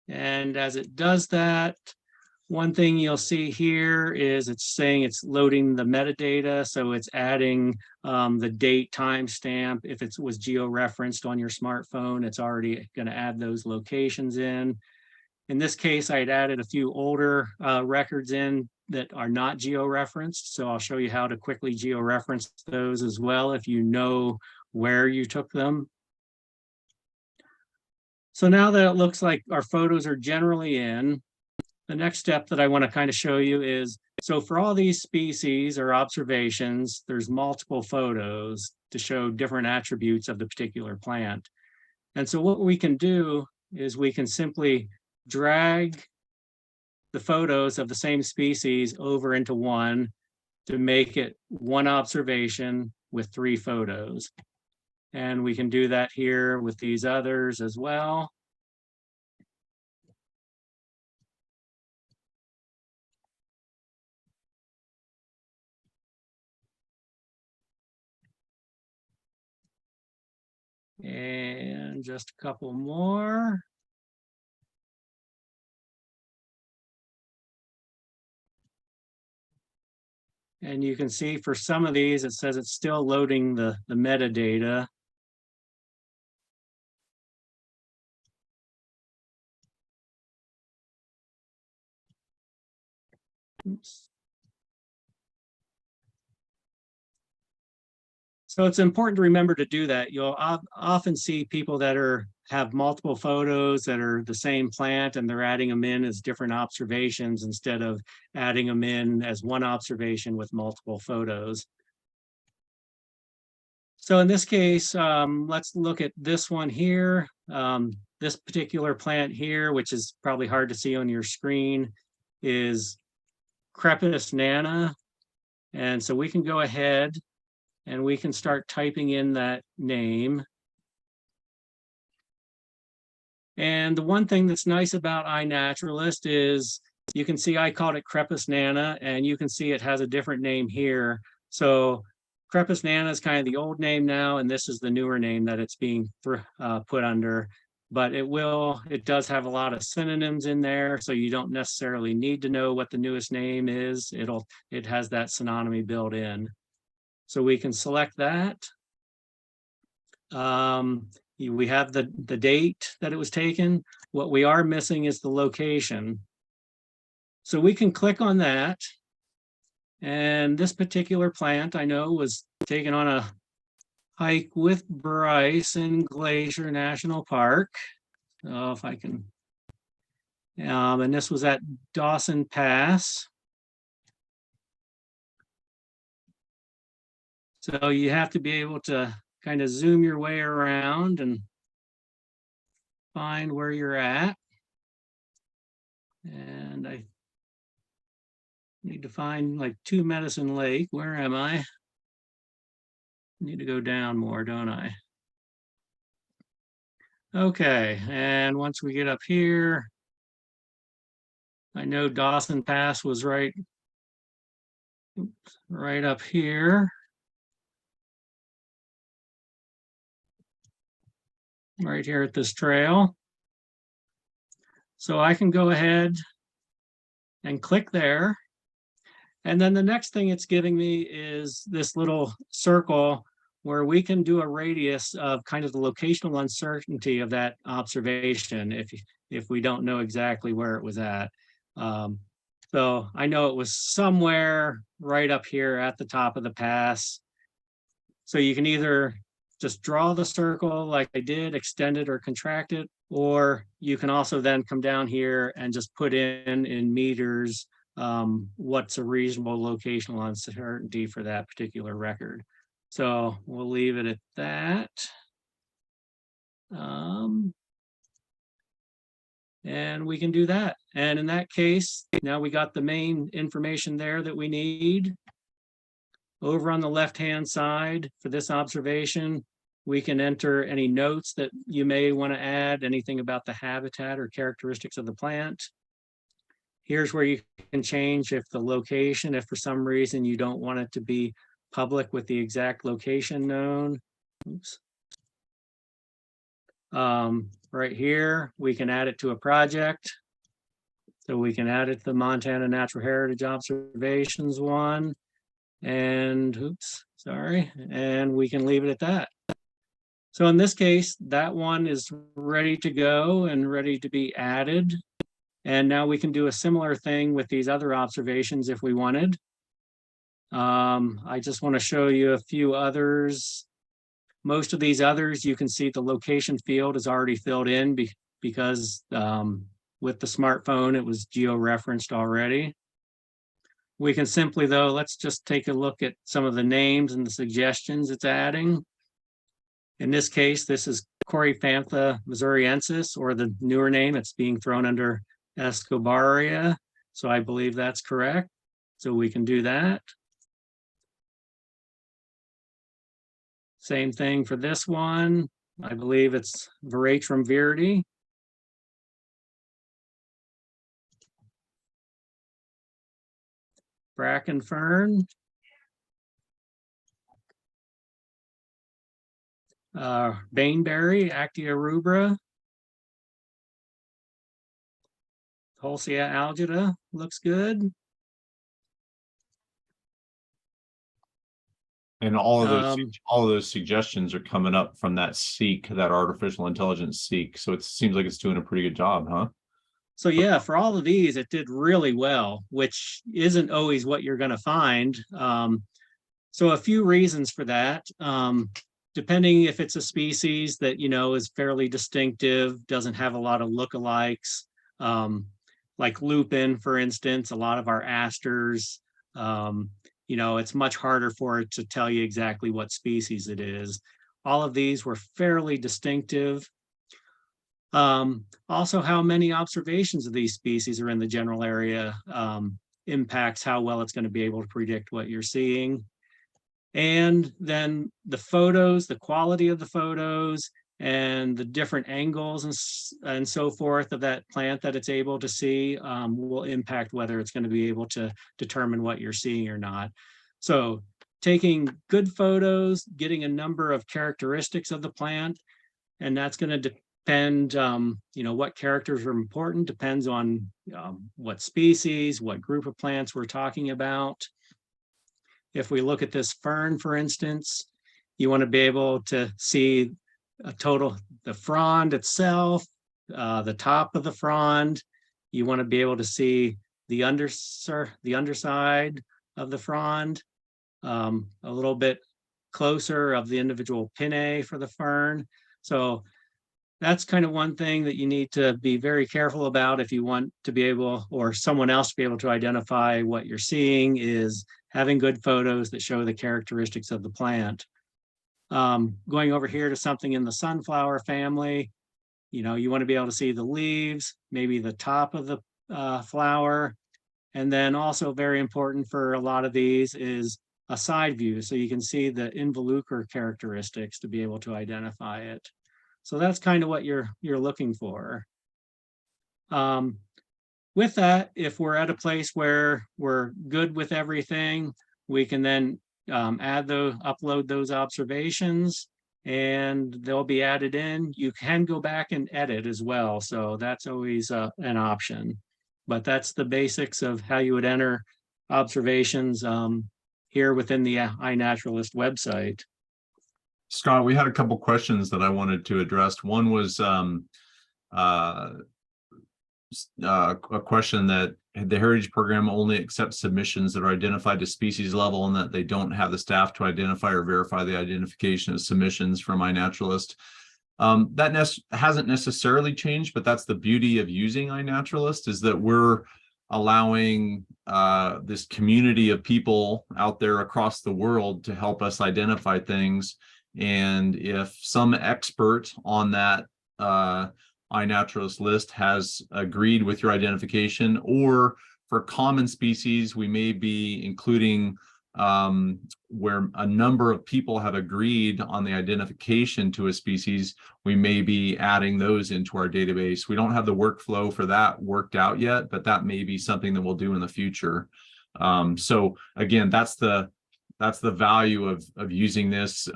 And as it does that, one thing you'll see here is it's saying it's loading the metadata. So it's adding the date timestamp. If it was geo-referenced on your smartphone, it's already going to add those locations in. In this case, I had added a few older records in that are not geo-referenced. So I'll show you how to quickly geo-reference those as well if you know where you took them. So now that it looks like our photos are generally in, the next step that I want to kind of show you is, so for all these species or observations, there's multiple photos to show different attributes of the particular plant. And so what we can do is we can simply drag the photos of the same species over into one to make it one observation with 3 photos. And we can do that here with these others as well. And just a couple more. And you can see for some of these, it says it's still loading the metadata. Oops. So it's important to remember to do that. You'll often see people that have multiple photos that are the same plant, and they're adding them in as different observations instead of adding them in as one observation with multiple photos. So in this case, let's look at this one here. This particular plant here, which is probably hard to see on your screen, is Crepus nana. And so we can go ahead and we can start typing in that name. And the one thing that's nice about iNaturalist is you can see I called it Crepus nana, and you can see it has a different name here. So Crepus nana is kind of the old name now, and this is the newer name that it's being put under. But it does have a lot of synonyms in there, so you don't necessarily need to know what the newest name is. It has that synonymy built in. So we can select that. We have the date that it was taken. What we are missing is the location. So we can click on that. And this particular plant, I know, was taken on a hike with Bryce in Glacier National Park. So if I can, and this was at Dawson Pass. So you have to be able to kind of zoom your way around and find where you're at. And I need to find like 2 Medicine Lake. Where am I? Need to go down more, don't I? Okay, and once we get up here, I know Dawson Pass was right up here. Right here at this trail. So I can go ahead and click there. And then the next thing it's giving me is this little circle where we can do a radius of kind of the locational uncertainty of that observation if we don't know exactly where it was at. So I know it was somewhere right up here at the top of the pass. So you can either just draw the circle like I did, extend it or contract it, or you can also then come down here and just put in meters what's a reasonable locational uncertainty for that particular record. So we'll leave it at that. And we can do that. And in that case, now we got the main information there that we need. Over on the left-hand side for this observation, we can enter any notes that you may want to add, anything about the habitat or characteristics of the plant. Here's where you can change if the location, if for some reason you don't want it to be public with the exact location known. Oops. Right here, we can add it to a project. So we can add it to the Montana Natural Heritage Observations one. And oops, sorry. And we can leave it at that. So in this case, that one is ready to go and ready to be added. And now we can do a similar thing with these other observations if we wanted. I just want to show you a few others. Most of these others, you can see the location field is already filled in because with the smartphone, it was geo-referenced already. We can simply, though, let's just take a look at some of the names and the suggestions it's adding. In this case, this is Coryphantha missouriensis, or the newer name, it's being thrown under Escobaria. So I believe that's correct. So we can do that. Same thing for this one. I believe it's Veratrum viridi. Bracken fern. Baneberry, Actia rubra. Holsia algida looks good. And all of those suggestions are coming up from that seek, that artificial intelligence seek. So it seems like it's doing a pretty good job, huh? So yeah, for all of these, it did really well, which isn't always what you're going to find. So a few reasons for that. Depending if it's a species that, you know, is fairly distinctive, doesn't have a lot of lookalikes, like lupin, for instance, a lot of our asters, you know, it's much harder for it to tell you exactly what species it is. All of these were fairly distinctive. Also, how many observations of these species are in the general area impacts how well it's going to be able to predict what you're seeing. And then the photos, the quality of the photos, and the different angles and so forth of that plant that it's able to see will impact whether it's going to be able to determine what you're seeing or not. So taking good photos, getting a number of characteristics of the plant, and that's going to depend, you know, what characters are important, depends on what species, what group of plants we're talking about. If we look at this fern, for instance, you want to be able to see the frond itself, the top of the frond. You want to be able to see the underside of the frond, a little bit closer of the individual pinnae for the fern. So that's kind of one thing that you need to be very careful about if you want to be able, or someone else to be able to identify what you're seeing, is having good photos that show the characteristics of the plant. Going over here to something in the sunflower family, you know, you want to be able to see the leaves, maybe the top of the flower. And then also very important for a lot of these is a side view. So you can see the involucre characteristics to be able to identify it. So that's kind of what you're looking for. With that, if we're at a place where we're good with everything, we can then upload those observations, and they'll be added in. You can go back and edit as well, so that's always an option. But that's the basics of how you would enter observations here within the iNaturalist website. Scott, we had a couple questions that I wanted to address. One was a question that the Heritage Program only accepts submissions that are identified to species level and that they don't have the staff to identify or verify the identification of submissions from iNaturalist. That hasn't necessarily changed, but that's the beauty of using iNaturalist, is that we're allowing this community of people out there across the world to help us identify things. And if some expert on that iNaturalist list has agreed with your identification, or for common species, we may be including where a number of people have agreed on the identification to a species, we may be adding those into our database. We don't have the workflow for that worked out yet, but that may be something that we'll do in the future. So again, that's the value of using this.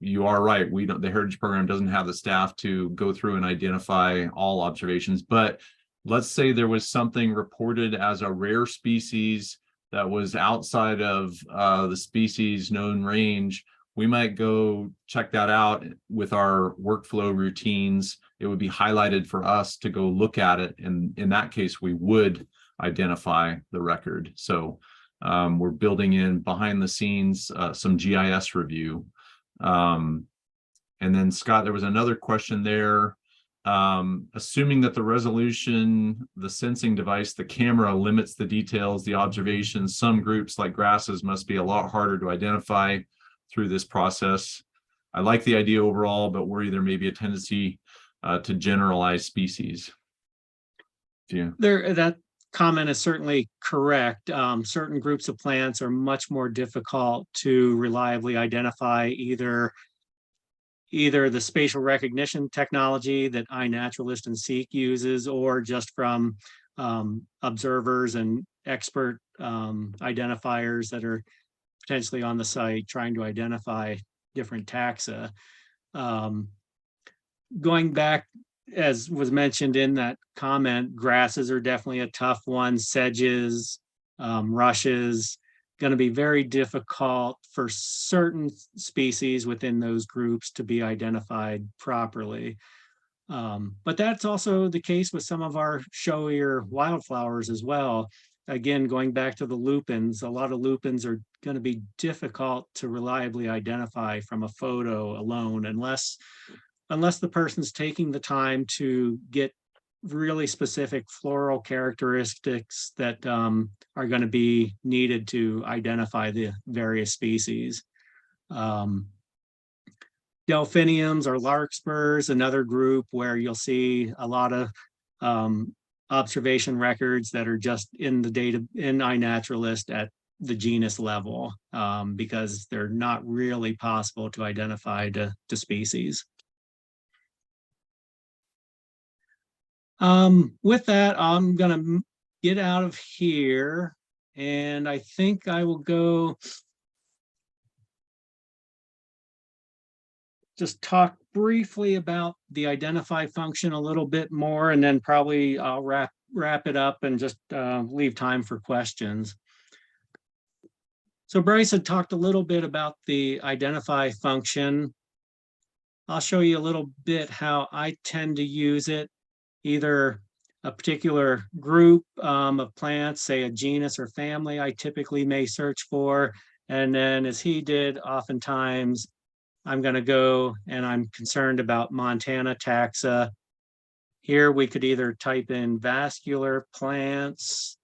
You are right. The Heritage Program doesn't have the staff to go through and identify all observations, but let's say there was something reported as a rare species that was outside of the species known range. We might go check that out with our workflow routines. It would be highlighted for us to go look at it. And in that case, we would identify the record. So we're building in behind the scenes some GIS review. And then Scott, there was another question there. Assuming that the resolution, the sensing device, the camera limits the details, the observations, some groups like grasses must be a lot harder to identify through this process. I like the idea overall, but worry there may be a tendency to generalize species. That comment is certainly correct. Certain groups of plants are much more difficult to reliably identify, either the spatial recognition technology that iNaturalist and Seek uses, or just from observers and expert identifiers that are potentially on the site trying to identify different taxa. Going back, as was mentioned in that comment, grasses are definitely a tough one. Sedges, rushes, going to be very difficult for certain species within those groups to be identified properly. But that's also the case with some of our showier wildflowers as well. Again, going back to the lupins, a lot of lupins are going to be difficult to reliably identify from a photo alone, unless the person's taking the time to get really specific floral characteristics that are going to be needed to identify the various species. Delphiniums or larkspurs, another group where you'll see a lot of observation records that are just in the data in iNaturalist at the genus level, because they're not really possible to identify to species. With that, I'm going to get out of here, and I think I will go just talk briefly about the identify function a little bit more, and then probably I'll wrap it up and just leave time for questions. So Bryce had talked a little bit about the identify function. I'll show you a little bit how I tend to use it. Either a particular group of plants, say a genus or family, I typically may search for. And then as he did, oftentimes I'm going to go and I'm concerned about Montana taxa. Here we could either type in vascular plants,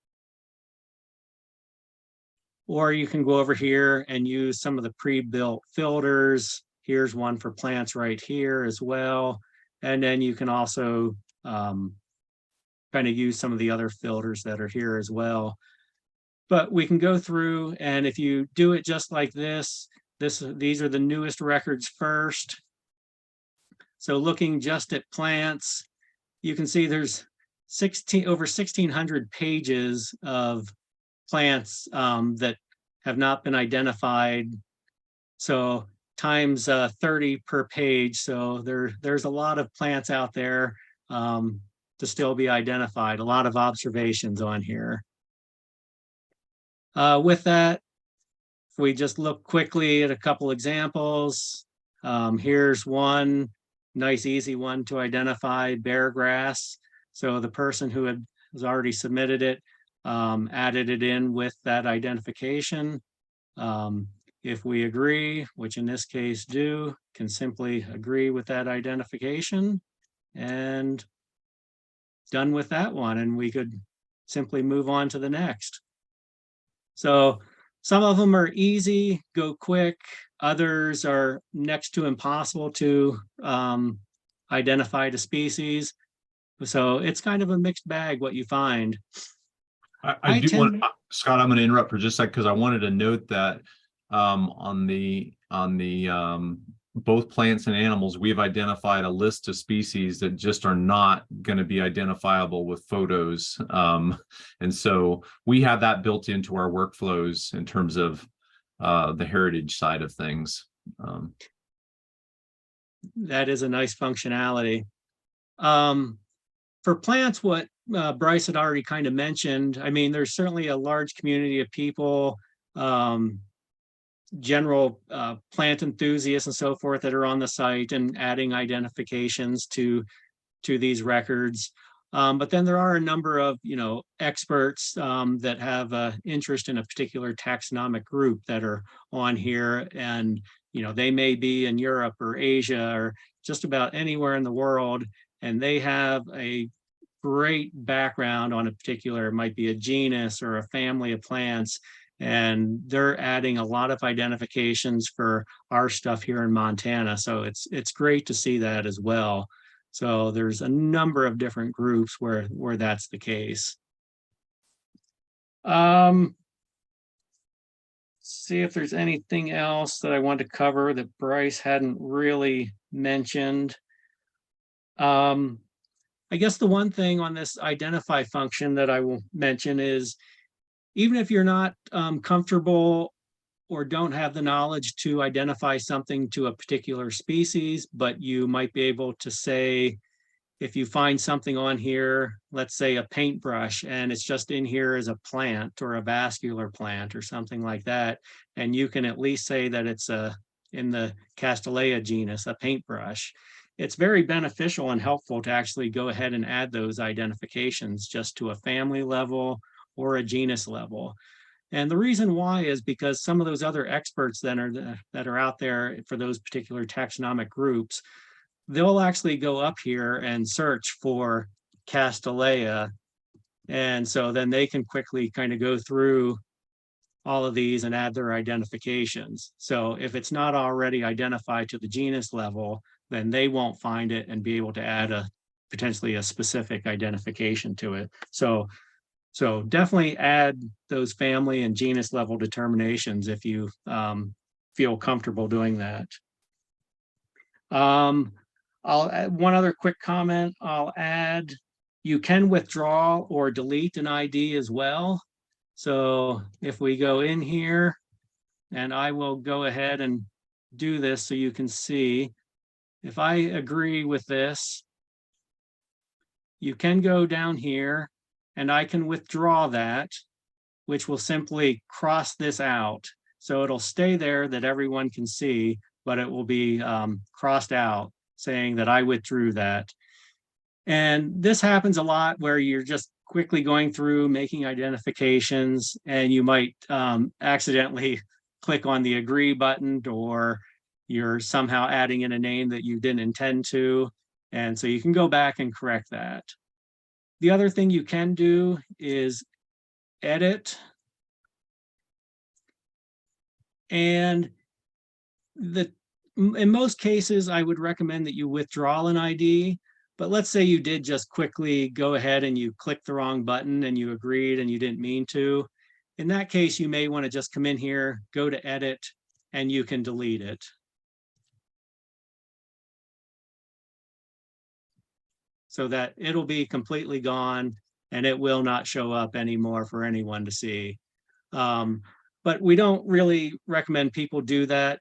or you can go over here and use some of the pre-built filters. Here's one for plants right here as well. And then you can also kind of use some of the other filters that are here as well. But we can go through, and if you do it just like this, these are the newest records first. So looking just at plants, you can see there's over 1,600 pages of plants that have not been identified. So times 30 per page. So there's a lot of plants out there to still be identified, a lot of observations on here. With that, if we just look quickly at a couple examples, here's one nice easy one to identify, bear grass. So the person who has already submitted it added it in with that identification. If we agree, which in this case can simply agree with that identification, and done with that one, and we could simply move on to the next. So some of them are easy, go quick. Others are next to impossible to identify the species. So it's kind of a mixed bag what you find. I I do want, tend, Scott, I'm going to interrupt for just a sec because I wanted to note that on the both plants and animals, we've identified a list of species that just are not going to be identifiable with photos. And so we have that built into our workflows in terms of the heritage side of things. that is a nice functionality. For plants, what Bryce had already kind of mentioned, I mean, there's certainly a large community of people, general plant enthusiasts and so forth that are on the site and adding identifications to these records. But then there are a number of, experts that have interest in a particular taxonomic group that are on here. And, they may be in Europe or Asia or just about anywhere in the world. And they have a great background on a particular, it might be a genus or a family of plants. And they're adding a lot of identifications for our stuff here in Montana. So it's great to see that as well. So there's a number of different groups where that's the case. See if there's anything else that I want to cover that Bryce hadn't really mentioned. I guess the one thing on this identify function that I will mention is, even if you're not comfortable or don't have the knowledge to identify something to a particular species, but you might be able to say, if you find something on here, let's say a paintbrush, and it's just in here as a plant or a vascular plant or something like that, and you can at least say that it's in the Castanea genus, a paintbrush. It's very beneficial and helpful to actually go ahead and add those identifications just to a family level or a genus level. And the reason why is because some of those other experts that are out there for those particular taxonomic groups, they'll actually go up here and search for Castanea. And so then they can quickly kind of go through all of these and add their identifications. So if it's not already identified to the genus level, then they won't find it and be able to add potentially a specific identification to it. So definitely add those family and genus level determinations if you feel comfortable doing that. I'll add one other quick comment. I'll add, you can withdraw or delete an ID as well. So if we go in here, and I will go ahead and do this so you can see, if I agree with this, you can go down here and I can withdraw that, which will simply cross this out. So it'll stay there that everyone can see, but it will be crossed out saying that I withdrew that. And this happens a lot where you're just quickly going through making identifications and you might accidentally click on the agree button, or you're somehow adding in a name that you didn't intend to. And so you can go back and correct that. The other thing you can do is edit. And in most cases, I would recommend that you withdraw an ID, but let's say you did just quickly go ahead and you clicked the wrong button and you agreed and you didn't mean to. In that case, you may want to just come in here, go to edit, and you can delete it. So that it'll be completely gone and it will not show up anymore for anyone to see. But we don't really recommend people do that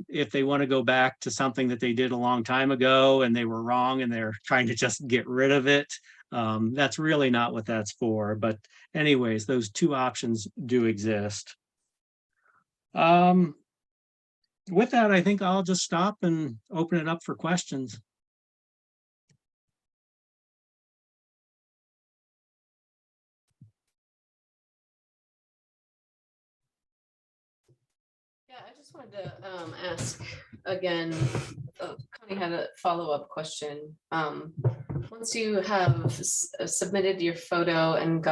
if they want to go back to something that they did a long time ago and they were wrong and they're trying to just get rid of it. That's really not what that's for. But anyways, those two options do exist. With that, I think I'll just stop and open it up for questions. I just wanted to ask again, Connie had a follow-up question. Once you have submitted your photo and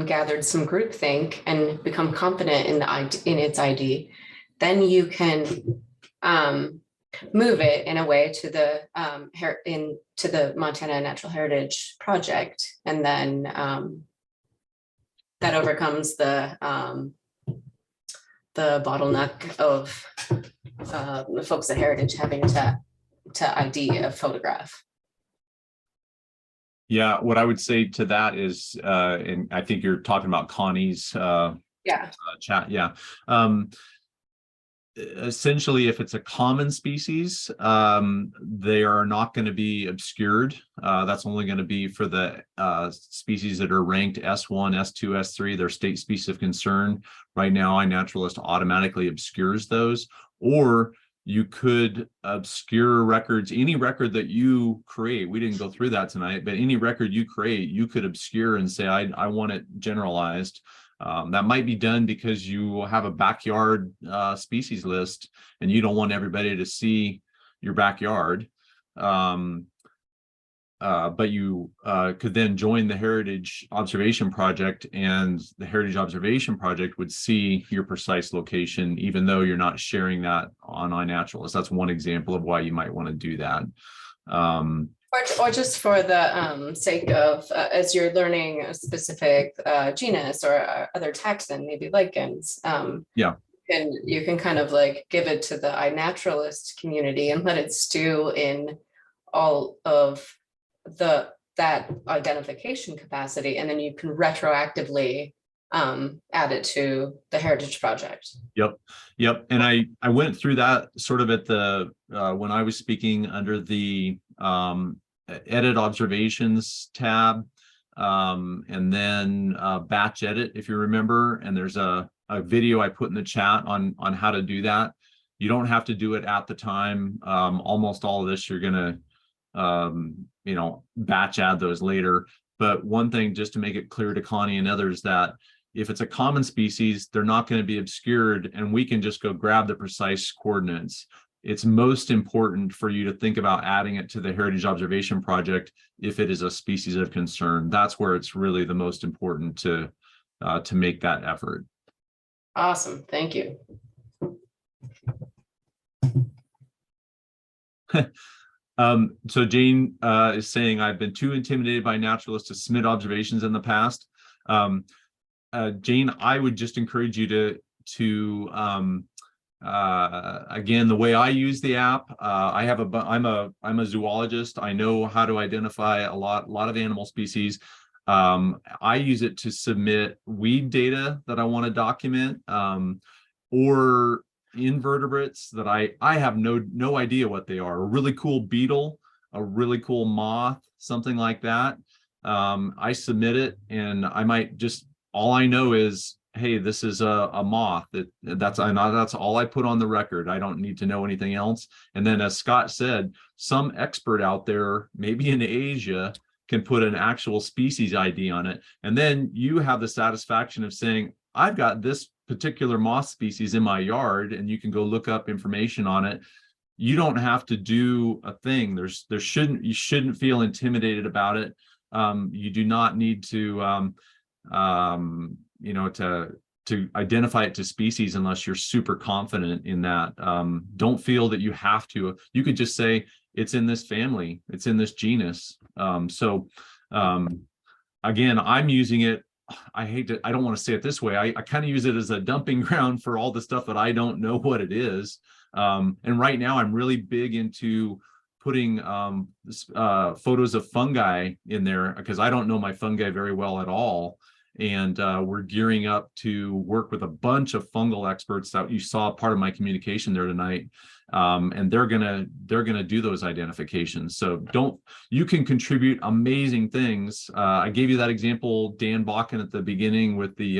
gathered some groupthink and become confident in its ID, then you can move it in a way to the to the Montana Natural Heritage Project, and then that overcomes the bottleneck of the folks at Heritage having to ID a photograph. Yeah, what I would say to that is, and I think you're talking about Connie's chat. Yeah. Essentially, if it's a common species, they are not going to be obscured. That's only going to be for the species that are ranked S1, S2, S3. They're state species of concern. Right now, iNaturalist automatically obscures those. Or you could obscure records, any record that you create. We didn't go through that tonight, but any record you create, you could obscure and say, I want it generalized. That might be done because you have a backyard species list and you don't want everybody to see your backyard. But you could then join the Heritage Observation Project, and the Heritage Observation Project would see your precise location, even though you're not sharing that on iNaturalist. That's one example of why you might want to do that. Or just for the sake of, as you're learning a specific genus or other taxon, maybe lichens, Yeah. and you can kind of like give it to the iNaturalist community and let it stew in all of that identification capacity, and then you can retroactively add it to the Heritage Project. Yep. And I went through that sort of at the when I was speaking under the edit observations tab, and then batch edit, if you remember. And there's a video I put in the chat on how to do that. You don't have to do it at the time. Almost all of this you're gonna batch add those later. But one thing, just to make it clear to Connie and others, that if it's a common species, they're not going to be obscured, and we can just go grab the precise coordinates. It's most important for you to think about adding it to the Heritage Observation Project if it is a species of concern. That's where it's really the most important to make that effort. Awesome, thank you. So Jane is saying, I've been too intimidated by naturalists to submit observations in the past. Jane, I would just encourage you to again, the way I use the app, I'm a zoologist. I know how to identify a lot of animal species. I use it to submit weed data that I want to document, or invertebrates that I have no idea what they are. A really cool beetle, a really cool moth, something like that. I submit it, and I might just, all I know is, hey, this is a moth. That's all I put on the record. I don't need to know anything else. And then, as Scott said, some expert out there, maybe in Asia, can put an actual species ID on it. And then you have the satisfaction of saying, I've got this particular moth species in my yard, and you can go look up information on it. You don't have to do a thing. You shouldn't feel intimidated about it. You do not need to to identify it to species unless you're super confident in that. Don't feel that you have to. You could just say it's in this family, it's in this genus. Again, I'm using it. I don't want to say it this way. I kind of use it as a dumping ground for all the stuff that I don't know what it is. And right now I'm really big into putting photos of fungi in there, because I don't know my fungi very well at all. And we're gearing up to work with a bunch of fungal experts that you saw part of my communication there tonight. And they're gonna do those identifications. So you can contribute amazing things. I gave you that example, Dan Bakken, at the beginning with the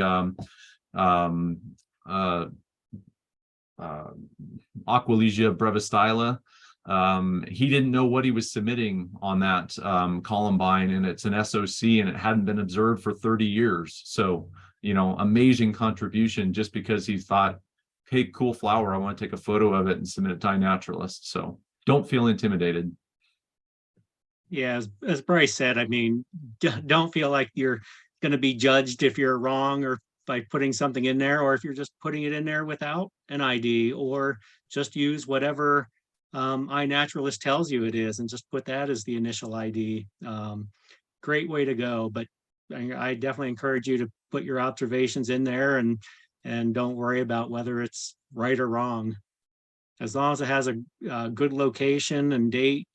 Aqualesia brevistyla. He didn't know what he was submitting on that columbine, and it's an SOC, and it hadn't been observed for 30 years. So, amazing contribution, just because he thought, hey, cool flower, I want to take a photo of it and submit it to iNaturalist. So don't feel intimidated. Yeah, as Bryce said, I mean, don't feel like you're going to be judged if you're wrong, or by putting something in there, or if you're just putting it in there without an ID, or just use whatever iNaturalist tells you it is, and just put that as the initial ID. Great way to go, but I definitely encourage you to put your observations in there and don't worry about whether it's right or wrong. As long as it has a good location and date,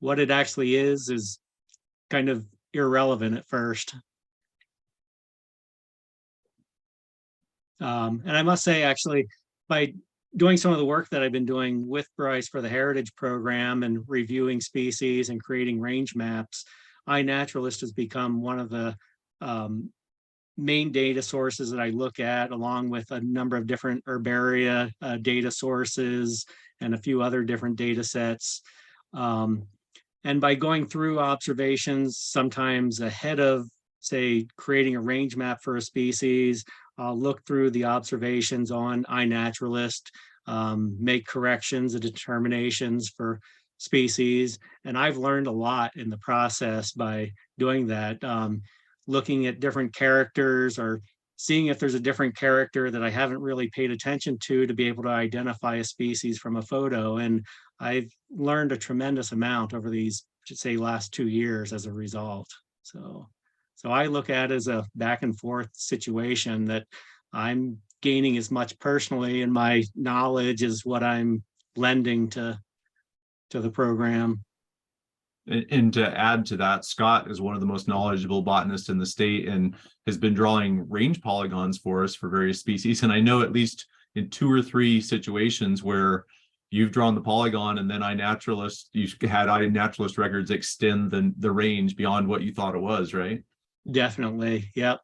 what it actually is kind of irrelevant at first. And I must say, actually, by doing some of the work that I've been doing with Bryce for the Heritage Program and reviewing species and creating range maps, iNaturalist has become one of the main data sources that I look at, along with a number of different herbaria data sources and a few other different data sets. And by going through observations, sometimes ahead of, say, creating a range map for a species, I'll look through the observations on iNaturalist, make corrections and determinations for species. And I've learned a lot in the process by doing that, looking at different characters or seeing if there's a different character that I haven't really paid attention to be able to identify a species from a photo. And I've learned a tremendous amount over these, say, last 2 years as a result. So I look at it as a back and forth situation that I'm gaining as much personally in my knowledge as what I'm lending to the program. And to add to that, Scott is one of the most knowledgeable botanists in the state and has been drawing range polygons for us for various species. And I know at least in 2 or 3 situations where you've drawn the polygon and then iNaturalist, you had iNaturalist records extend the range beyond what you thought it was, right? Definitely. Yep.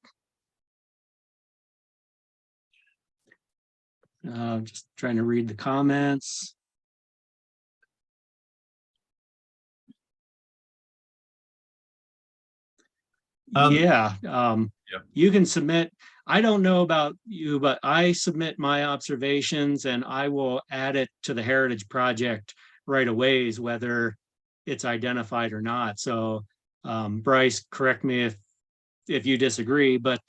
Just trying to read the comments. Yeah. You can submit. I don't know about you, but I submit my observations and I will add it to the Heritage Project right away, whether it's identified or not. So Bryce, correct me if you disagree, but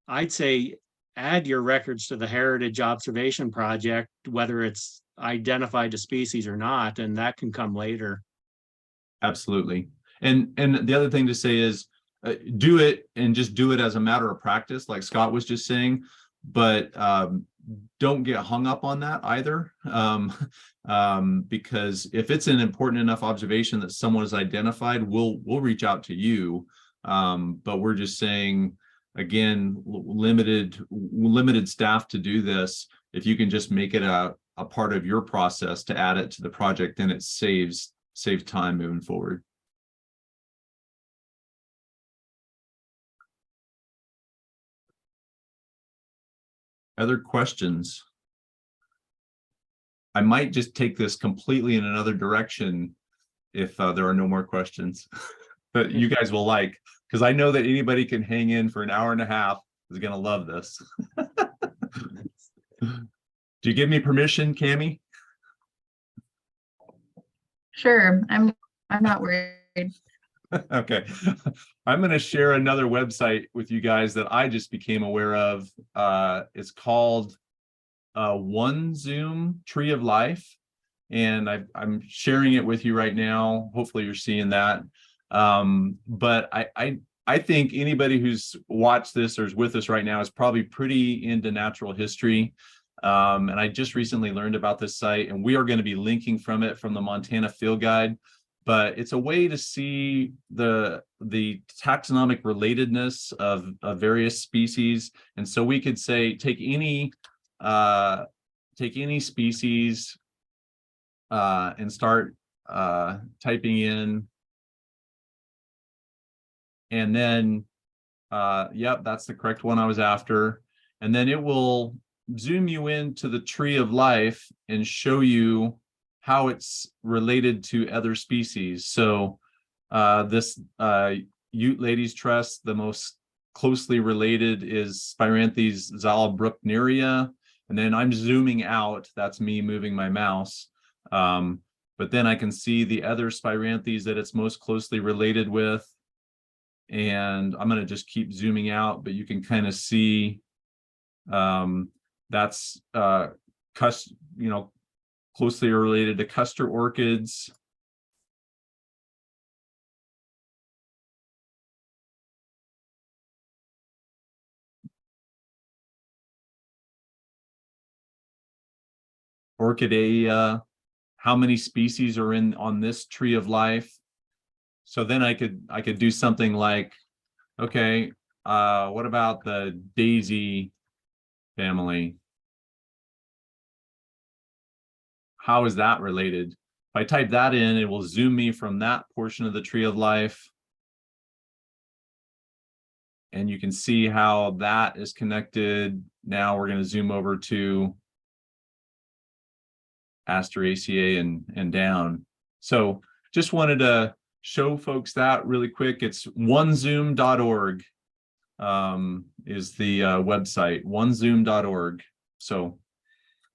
I'd say add your records to the Heritage Observation Project, whether it's identified to species or not, and that can come later. Absolutely. And the other thing to say is do it and just do it as a matter of practice, like Scott was just saying, but don't get hung up on that either. Because if it's an important enough observation that someone has identified, we'll reach out to you. But we're just saying, again, limited staff to do this. If you can just make it a part of your process to add it to the project, then it saves time moving forward. Other questions? I might just take this completely in another direction if there are no more questions. But you guys will like, because I know that anybody can hang in for an hour and a half is going to love this. Do you give me permission, Cammie? Sure, I'm not worried. Okay. I'm going to share another website with you guys that I just became aware of. It's called One Zoom Tree of Life. And I'm sharing it with you right now. Hopefully you're seeing that. But I think anybody who's watched this or is with us right now is probably pretty into natural history. And I just recently learned about this site, and we are going to be linking from it from the Montana Field Guide. But it's a way to see the taxonomic relatedness of various species. And so we could say, take any species and start typing in. And then, yep, that's the correct one I was after. And then it will zoom you into the tree of life and show you how it's related to other species. So this Ute Ladies Tress, the most closely related is Spiranthes zalabruckneria. And then I'm zooming out, that's me moving my mouse. But then I can see the other Spiranthes that it's most closely related with. And I'm going to just keep zooming out, but you can kind of see that's closely related to Custer orchids. Orchidea, how many species are on this tree of life? So then I could do something like, okay, what about the daisy family? How is that related? If I type that in, it will zoom me from that portion of the tree of life. And you can see how that is connected. Now we're going to zoom over to Asteraceae and down. So just wanted to show folks that really quick. It's onezoom.org is the website, onezoom.org. So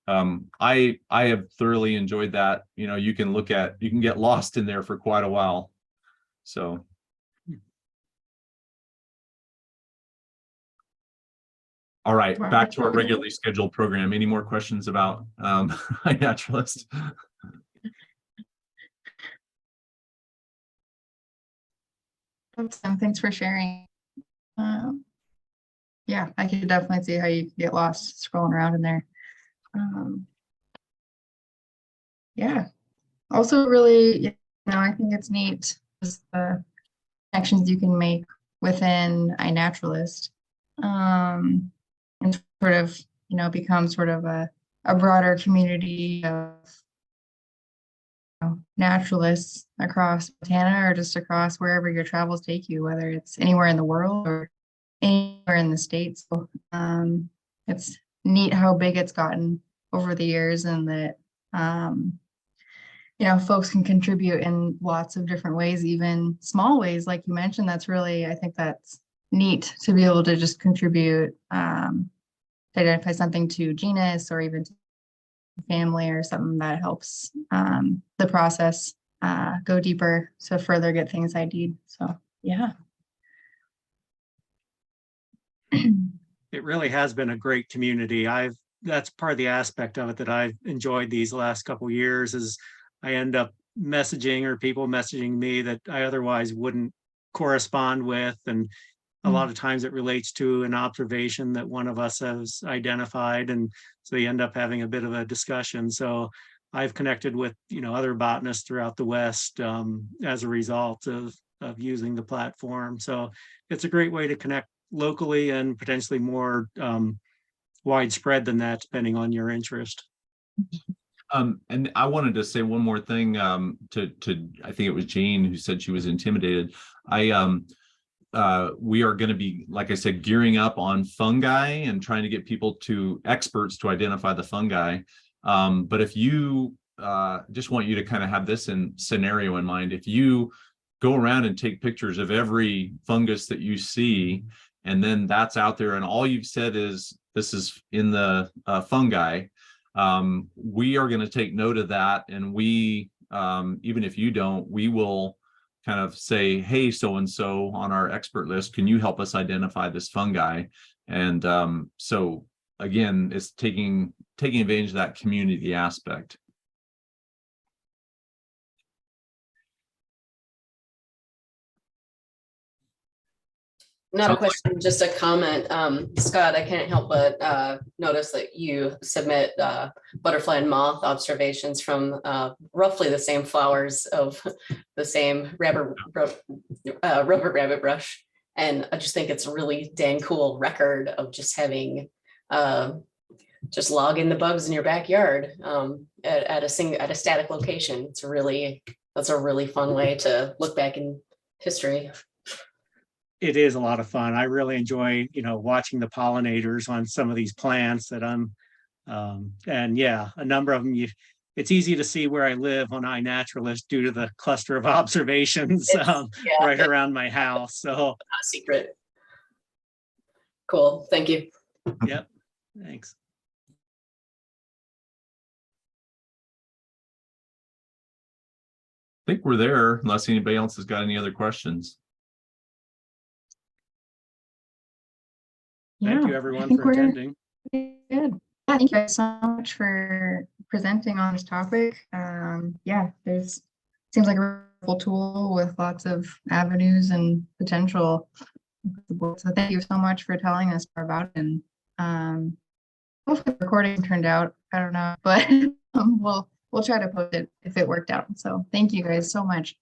I have thoroughly enjoyed that. You know, you can get lost in there for quite a while. So all right, back to our regularly scheduled program. Any more questions about iNaturalist? Thanks for sharing. Yeah, I could definitely see how you get lost scrolling around in there. Yeah, also really, you know, I think it's neat just the connections you can make within iNaturalist, and sort of, you know, become sort of a broader community of naturalists across Montana or just across wherever your travels take you, whether it's anywhere in the world or anywhere in the States. So, it's neat how big it's gotten over the years, and that you know, folks can contribute in lots of different ways, even small ways, like you mentioned. That's really, I think that's neat to be able to just contribute, to identify something to genus or even to family or something that helps the process go deeper to further get things ID'd. So yeah. It really has been a great community. That's part of the aspect of it that I've enjoyed these last couple of years is I end up messaging or people messaging me that I otherwise wouldn't correspond with. And a lot of times it relates to an observation that one of us has identified. And so you end up having a bit of a discussion. So I've connected with, you know, other botanists throughout the West as a result of using the platform. So it's a great way to connect locally and potentially more widespread than that, depending on your interest. And I wanted to say one more thing to I think it was Jane who said she was intimidated. We are going to be, like I said, gearing up on fungi and trying to get experts to identify the fungi. But if you just want you to kind of have this scenario in mind, if you go around and take pictures of every fungus that you see, and then that's out there, and all you've said is this is in the fungi, we are going to take note of that, and we, even if you don't, we will kind of say, hey, so-and-so on our expert list, can you help us identify this fungi? And so again, it's taking advantage of that community aspect. Not a question, just a comment. Scott, I can't help but notice that you submit butterfly and moth observations from roughly the same flowers of the same rubber rabbit brush. And I just think it's a really dang cool record of just having just log in the bugs in your backyard at a static location. That's a really fun way to look back in history. It is a lot of fun. I really enjoy, you know, watching the pollinators on some of these plants that I'm, and yeah, a number of them, it's easy to see where I live on iNaturalist due to the cluster of observations right around my house. So not a secret. Cool. Thank you. Yep. Thanks. I think we're there, unless anybody else has got any other questions. Thank you, everyone, for attending. Good. Yeah, thank you guys so much for presenting on this topic. Yeah, seems like a wonderful tool with lots of avenues and potential. So thank you so much for telling us more about it. And hopefully the recording turned out. I don't know, but we'll try to post it if it worked out. So thank you guys so much.